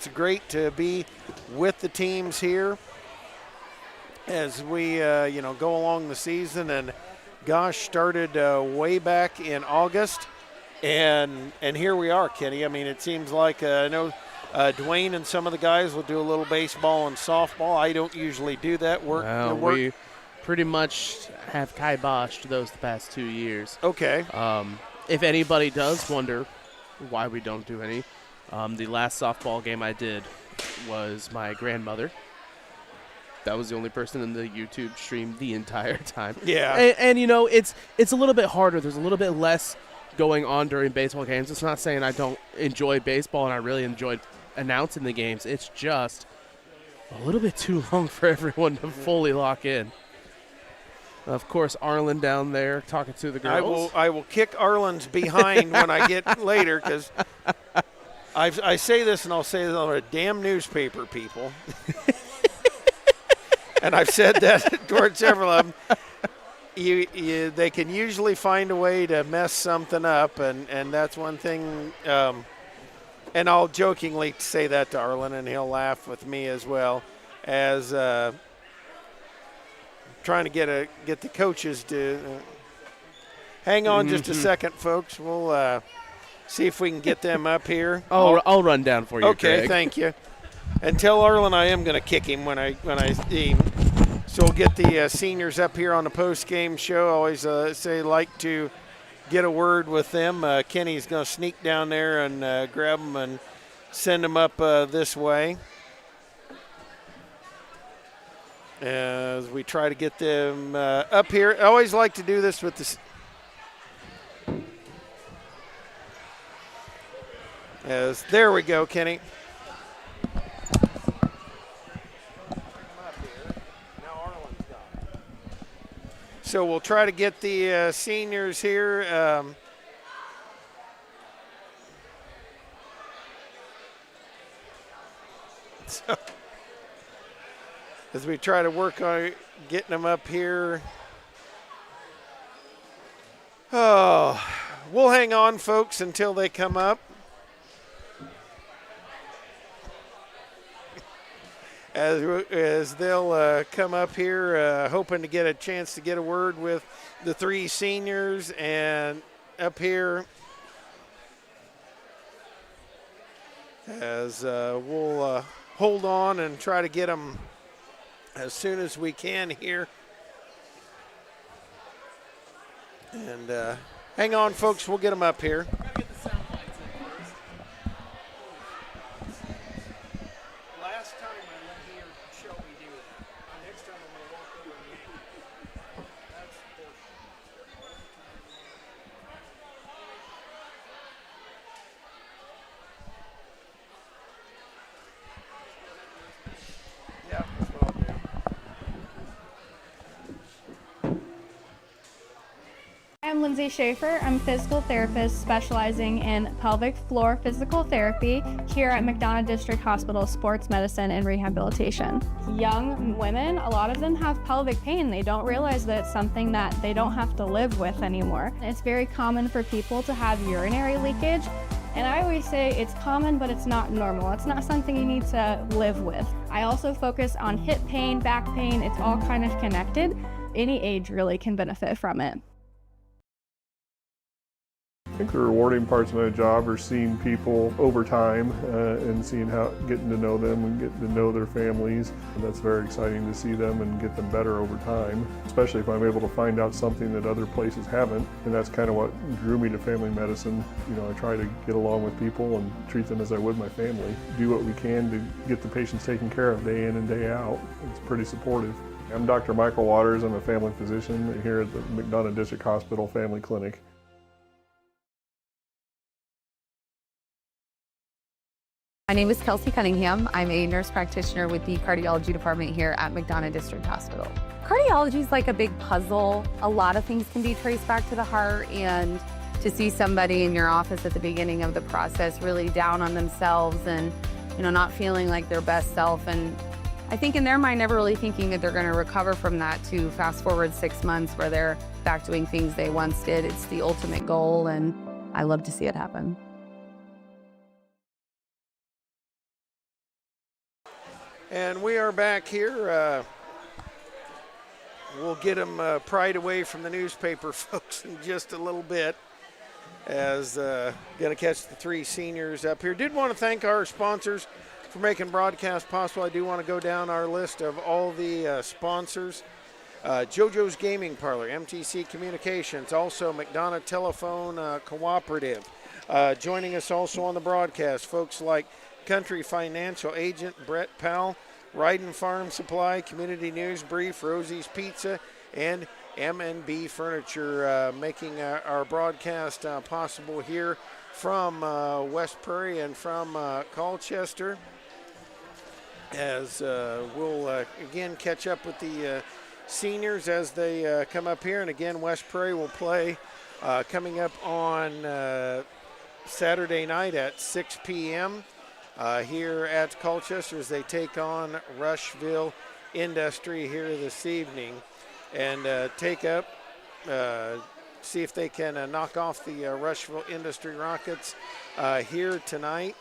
great to be with the teams here as we go along the season. And gosh, started way back in August, and here we are, Kenny. I mean, it seems like I know Dwayne and some of the guys will do a little baseball and softball. I don't usually do that work. We pretty much have kiboshed those the past 2 years. Okay. If anybody does wonder why we don't do any, the last softball game I did was my grandmother. That was the only person in the YouTube stream the entire time. Yeah. And it's a little bit harder. There's a little bit less going on during baseball games. It's not saying I don't enjoy baseball and I really enjoyed announcing the games. It's just a little bit too long for everyone to fully lock in. Of course, Arlen down there talking to the girls. I will kick Arlen's behind when I get later, because I say this, and I'll say this on a damn newspaper, people. And I've said that towards several of them. They can usually find a way to mess something up, and that's one thing. And I'll jokingly say that to Arlen, and he'll laugh with me as well, as trying to get the coaches to hang on just a second, folks. We'll see if we can get them up here. I'll run down for you. Okay, Craig. thank you. And tell Arlen I am going to kick him when I see him. So we'll get the seniors up here on the post-game show. I always like to get a word with them. Kenny's going to sneak down there and grab them and send them up this way as we try to get them up here. I always like to do this with As there we go, Kenny. So we'll try to get the seniors here. So as we try to work on getting them up here. Oh, we'll hang on, folks, until they come up. As they'll come up here, hoping to get a chance to get a word with the three seniors, and up here as we'll hold on and try to get them as soon as we can here. And hang on, folks, we'll get them up here. I'm Lindsay Schaefer. I'm a physical therapist specializing in pelvic floor physical therapy here at McDonough District Hospital Sports Medicine and Rehabilitation. Young women, a lot of them have pelvic pain. They don't realize that it's something that they don't have to live with anymore. It's very common for people to have urinary leakage. And I always say it's common, but it's not normal. It's not something you need to live with. I also focus on hip pain, back pain. It's all kind of connected. Any age really can benefit from it. I think the rewarding parts of my job are seeing people over time and seeing getting to know them and getting to know their families. And that's very exciting to see them and get them better over time, especially if I'm able to find out something that other places haven't. And that's kind of what drew me to family medicine. You know, I try to get along with people and treat them as I would my family. Do what we can to get the patients taken care of day in and day out. It's pretty supportive. I'm Dr. Michael Waters. I'm a family physician here at the McDonough District Hospital Family Clinic. My name is Kelsey Cunningham. I'm a nurse practitioner with the cardiology department here at McDonough District Hospital. Cardiology is like a big puzzle. A lot of things can be traced back to the heart, and to see somebody in your office at the beginning of the process really down on themselves and, you know, not feeling like their best self, and I think in their mind never really thinking that they're going to recover from that, to fast forward 6 months where they're back doing things they once did. It's the ultimate goal, and I love to see it happen. And we are back here. We'll get them pried away from the newspaper, folks, in just a little bit, as going to catch the three seniors up here. Did want to thank our sponsors for making broadcast possible. I do want to go down our list of all the sponsors. JoJo's Gaming Parlor, MTC Communications, also McDonough Telephone Cooperative. Joining us also on the broadcast, folks like Country Financial Agent Brett Powell, Ryden Farm Supply, Community News Brief, Rosie's Pizza, and M&B Furniture, making our broadcast possible here from West Prairie and from Colchester. As we'll again catch up with the seniors as they come up here. And again, West Prairie will play coming up on Saturday night at 6 p.m. Here at Colchester as they take on Rushville Industry here this evening, and take up, see if they can knock off the Rushville Industry Rockets here tonight,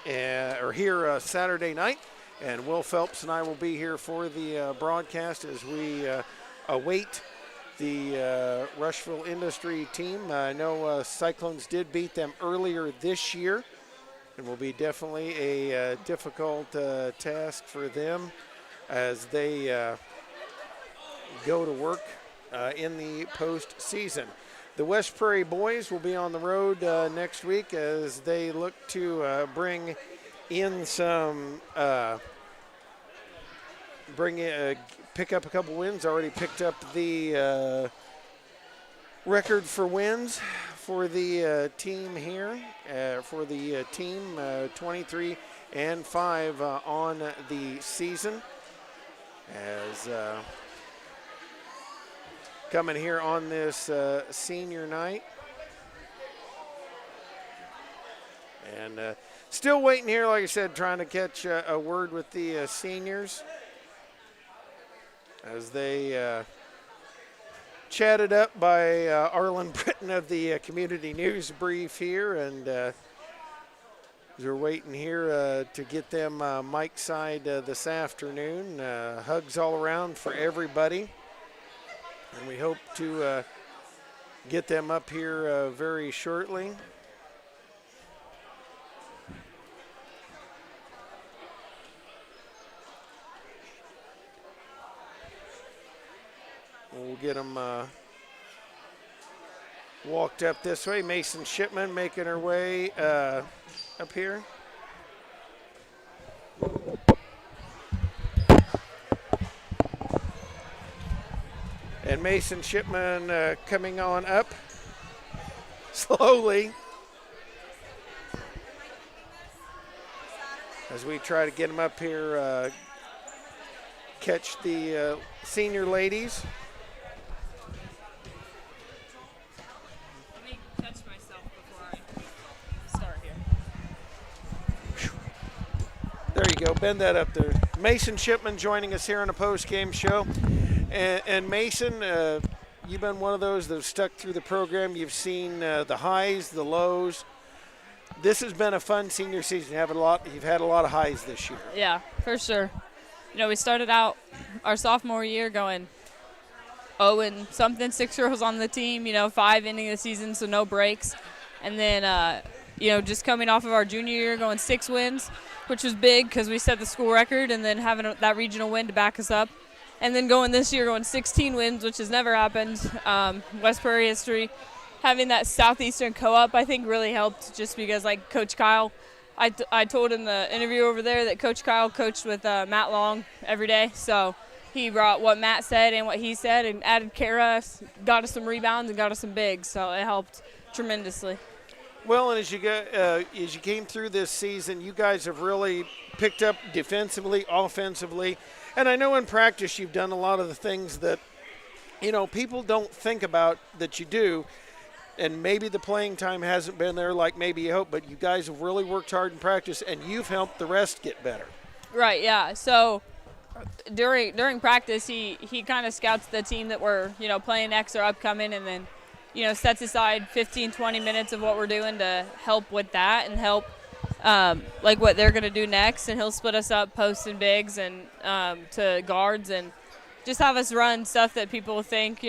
or here Saturday night. And Will Phelps and I will be here for the broadcast as we await the Rushville Industry team. I know Cyclones did beat them earlier this year. It will be definitely a difficult task for them as they go to work in the postseason. The West Prairie boys will be on the road next week as they look to bring in some, pick up a couple wins. Already picked up the record for wins for the team here, for the team 23-5 on the season. As coming here on this senior night. And still waiting here, like I said, trying to catch a word with the seniors as they chatted up by Arlen Britton of the Community News Brief here, and we're waiting here to get them mic side this afternoon. Hugs all around for everybody, and we hope to get them up here very shortly. We'll get them walked up this way. Mason Shipman making her way up here. And Mason Shipman coming on up slowly as we try to get them up here, catch the senior ladies. There you go, bend that up there. Mason Shipman joining us here on a post-game show. And Mason, you've been one of those that have stuck through the program. You've seen the highs, the lows. This has been a fun senior season. You've had a lot of highs this year. Yeah, for sure. You know, we started out our sophomore year going 0-something, 6 girls on the team, 5 ending the season, so no breaks. And then, just coming off of our junior year going 6 wins, which was big because we set the school record, and then having that regional win to back us up. And then going this year going 16 wins, which has never happened. West Prairie history. Having that Southeastern co-op, I think, really helped just because, like, Coach Kyle, I told in the interview over there that Coach Kyle coached with Matt Long every day. So he brought what Matt said and what he said and added Kara, got us some rebounds and got us some bigs. So it helped tremendously. Well, and as you came through this season, you guys have really picked up defensively, offensively. And I know in practice you've done a lot of the things that, people don't think about that you do. And maybe the playing time hasn't been there like maybe you hope, but you guys have really worked hard in practice, and you've helped the rest get better. Right, yeah. So during practice, he kind of scouts the team that we're, playing next or upcoming, and then, sets aside 15, 20 minutes of what we're doing to help with that and help like what they're going to do next. And he'll split us up posts and bigs and to guards and just have us run stuff that people think,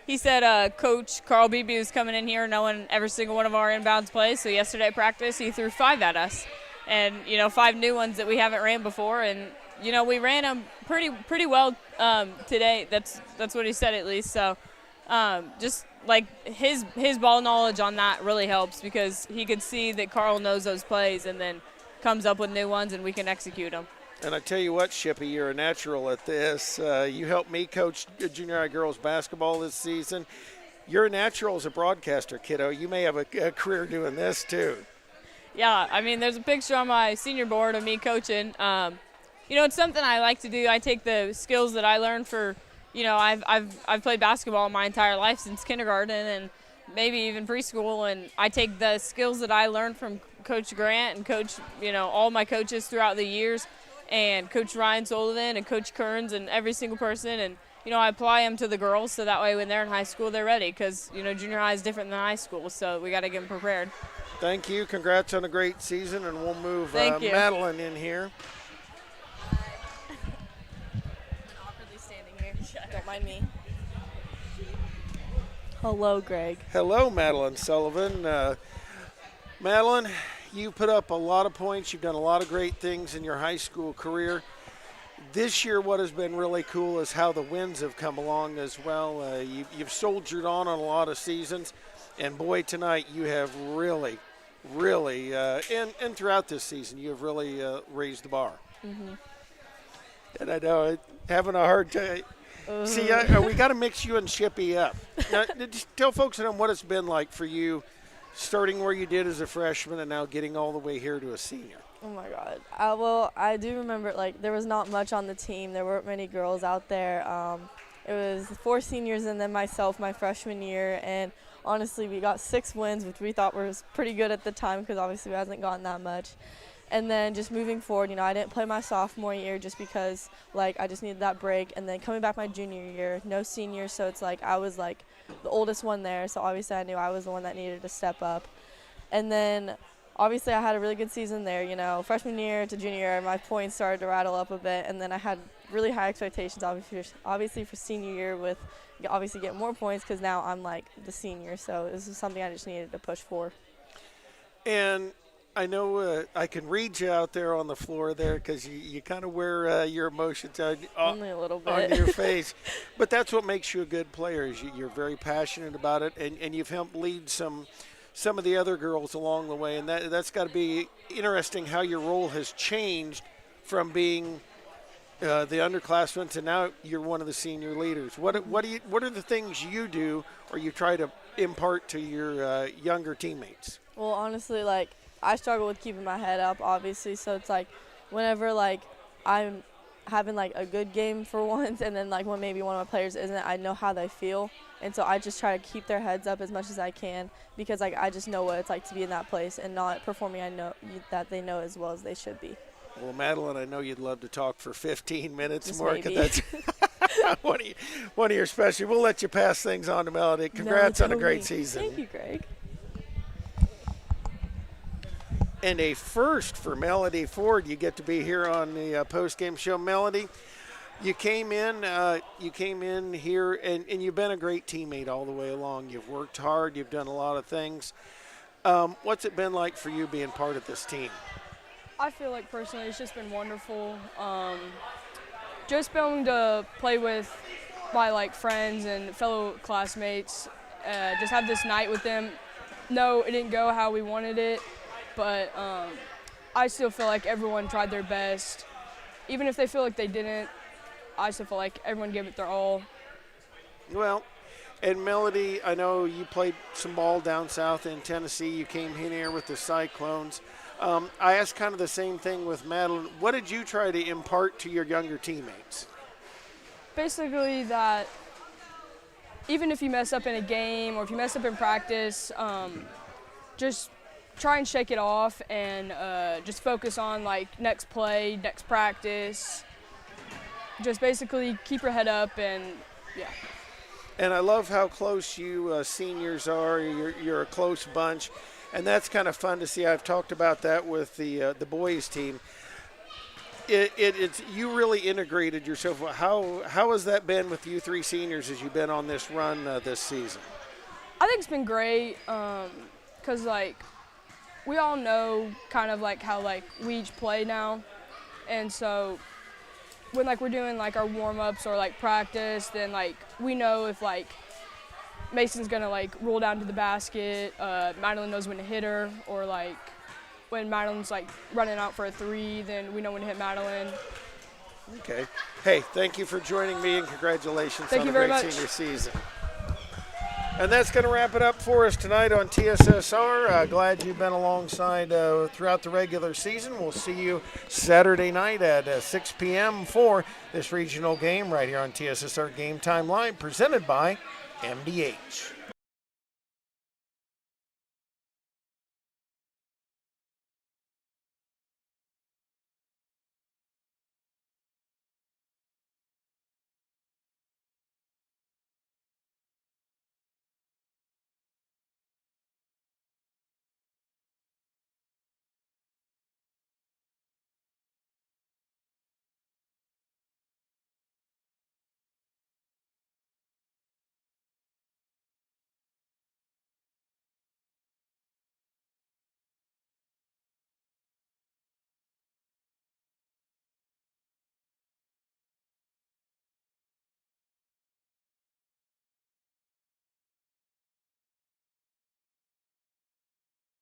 He said Coach Carl Beebe was coming in here knowing every single one of our inbounds plays. So yesterday at practice, he threw 5 at us. And, 5 new ones that we haven't ran before. And, we ran them pretty well today. That's what he said at least. So just like his ball knowledge on that really helps because he could see that Carl knows those plays and then comes up with new ones and we can execute them. And I tell you what, Shippy, you're a natural at this. You helped me coach junior high girls basketball this season. You're a natural as a broadcaster, kiddo. You may have a career doing this too. Yeah, I mean, there's a picture on my senior board of me coaching. It's something I like to do. I take the skills that I learned for, I've played basketball my entire life since kindergarten and maybe even preschool, and I take the skills that I learned from Coach Grant and Coach, all my coaches throughout the years, and Coach Ryan Sullivan and Coach Kearns and every single person, and I apply them to the girls so that way when they're in high school they're ready because junior high is different than high school, so we got to get them prepared. Thank you. Congrats on a great season, and we'll move Madeline in here. Awkwardly standing here. Don't mind me. Hello, Greg. Hello, Madeline Sullivan. Madeline, you put up a lot of points. You've done a lot of great things in your high school career. This year, what has been really cool is how the wins have come along as well. You've soldiered on a lot of seasons, and boy, tonight you have really, and throughout this season, you have really raised the bar. Mm-hmm. And I know having a hard time. See, we got to mix you and Shippy up. Now, just tell folks at home what it's been like for you, starting where you did as a freshman and now getting all the way here to a senior. Oh my God. Well, I do remember, like, there was not much on the team. There weren't many girls out there. It was 4 seniors and then myself my freshman year. And honestly, we got 6 wins, which we thought was pretty good at the time because obviously we hasn't gotten that much. And then just moving forward, you know, I didn't play my sophomore year just because, like, I just needed that break. And then coming back my junior year, no seniors, so it's like I was, like, the oldest one there. So obviously I knew I was the one that needed to step up. And then obviously I had a really good season there, you know. Freshman year to junior year, my points started to rattle up a bit. And then I had really high expectations, obviously for senior year with obviously getting more points because now I'm, like, the senior. So this is something I just needed to push for. And I know I can read you out there on the floor there because you kind of wear your emotions Only a little bit on your face. But that's what makes you a good player is you're very passionate about it, and you've helped lead some of the other girls along the way. And that's got to be interesting how your role has changed from being the underclassmen to now you're one of the senior leaders. What are the things you do or you try to impart to your younger teammates? Well, honestly, like, I struggle with keeping my head up, obviously, so it's like whenever, like, I'm having, like, a good game for once and then, like, when maybe one of my players isn't, I know how they feel, and so I just try to keep their heads up as much as I can because, like, I just know what it's like to be in that place and not performing. I know that they know as well as they should be. Well, Madeline, I know you'd love to talk for 15 minutes Just more maybe. because that's one of your special. We'll let you pass things on to Melody. Congrats on a great season. Thank you, Greg. And a first for Melody Ford. You get to be here on the post-game show. Melody, you came in here, and you've been a great teammate all the way along. You've worked hard. You've done a lot of things. What's it been like for you being part of this team? I feel like personally it's just been wonderful. Just being able to play with my, like, friends and fellow classmates, just have this night with them. No, it didn't go how we wanted it. But I still feel like everyone tried their best. Even if they feel like they didn't, I still feel like everyone gave it their all. Well, and Melody, I know you played some ball down south in Tennessee. You came in here with the Cyclones. I asked kind of the same thing with Madeline. What did you try to impart to your younger teammates? Basically that even if you mess up in a game or if you mess up in practice, just try and shake it off and just focus on, like, next play, next practice. Just basically keep your head up and, yeah. And I love how close you seniors are. You're a close bunch, and that's kind of fun to see. I've talked about that with the boys team. It's you really integrated yourself. How has that been with you 3 seniors as you've been on this run this season? I think it's been great because, like, we all know kind of, like, how, like, we each play now. And so when, like, we're doing, like, our warm-ups or, like, practice, then, like, we know if, like, Mason's going to, like, roll down to the basket, Madeline knows when to hit her, or, like, when Madeline's, like, running out for a 3, then we know when to hit Madeline. Okay. Hey, thank you for joining me, and congratulations on a great senior season. And that's going to wrap it up for us tonight on TSSR. Glad you've been alongside throughout the regular season. We'll see you Saturday night at 6 p.m. for this regional game right here on TSSR Game Time Live, presented by MDH.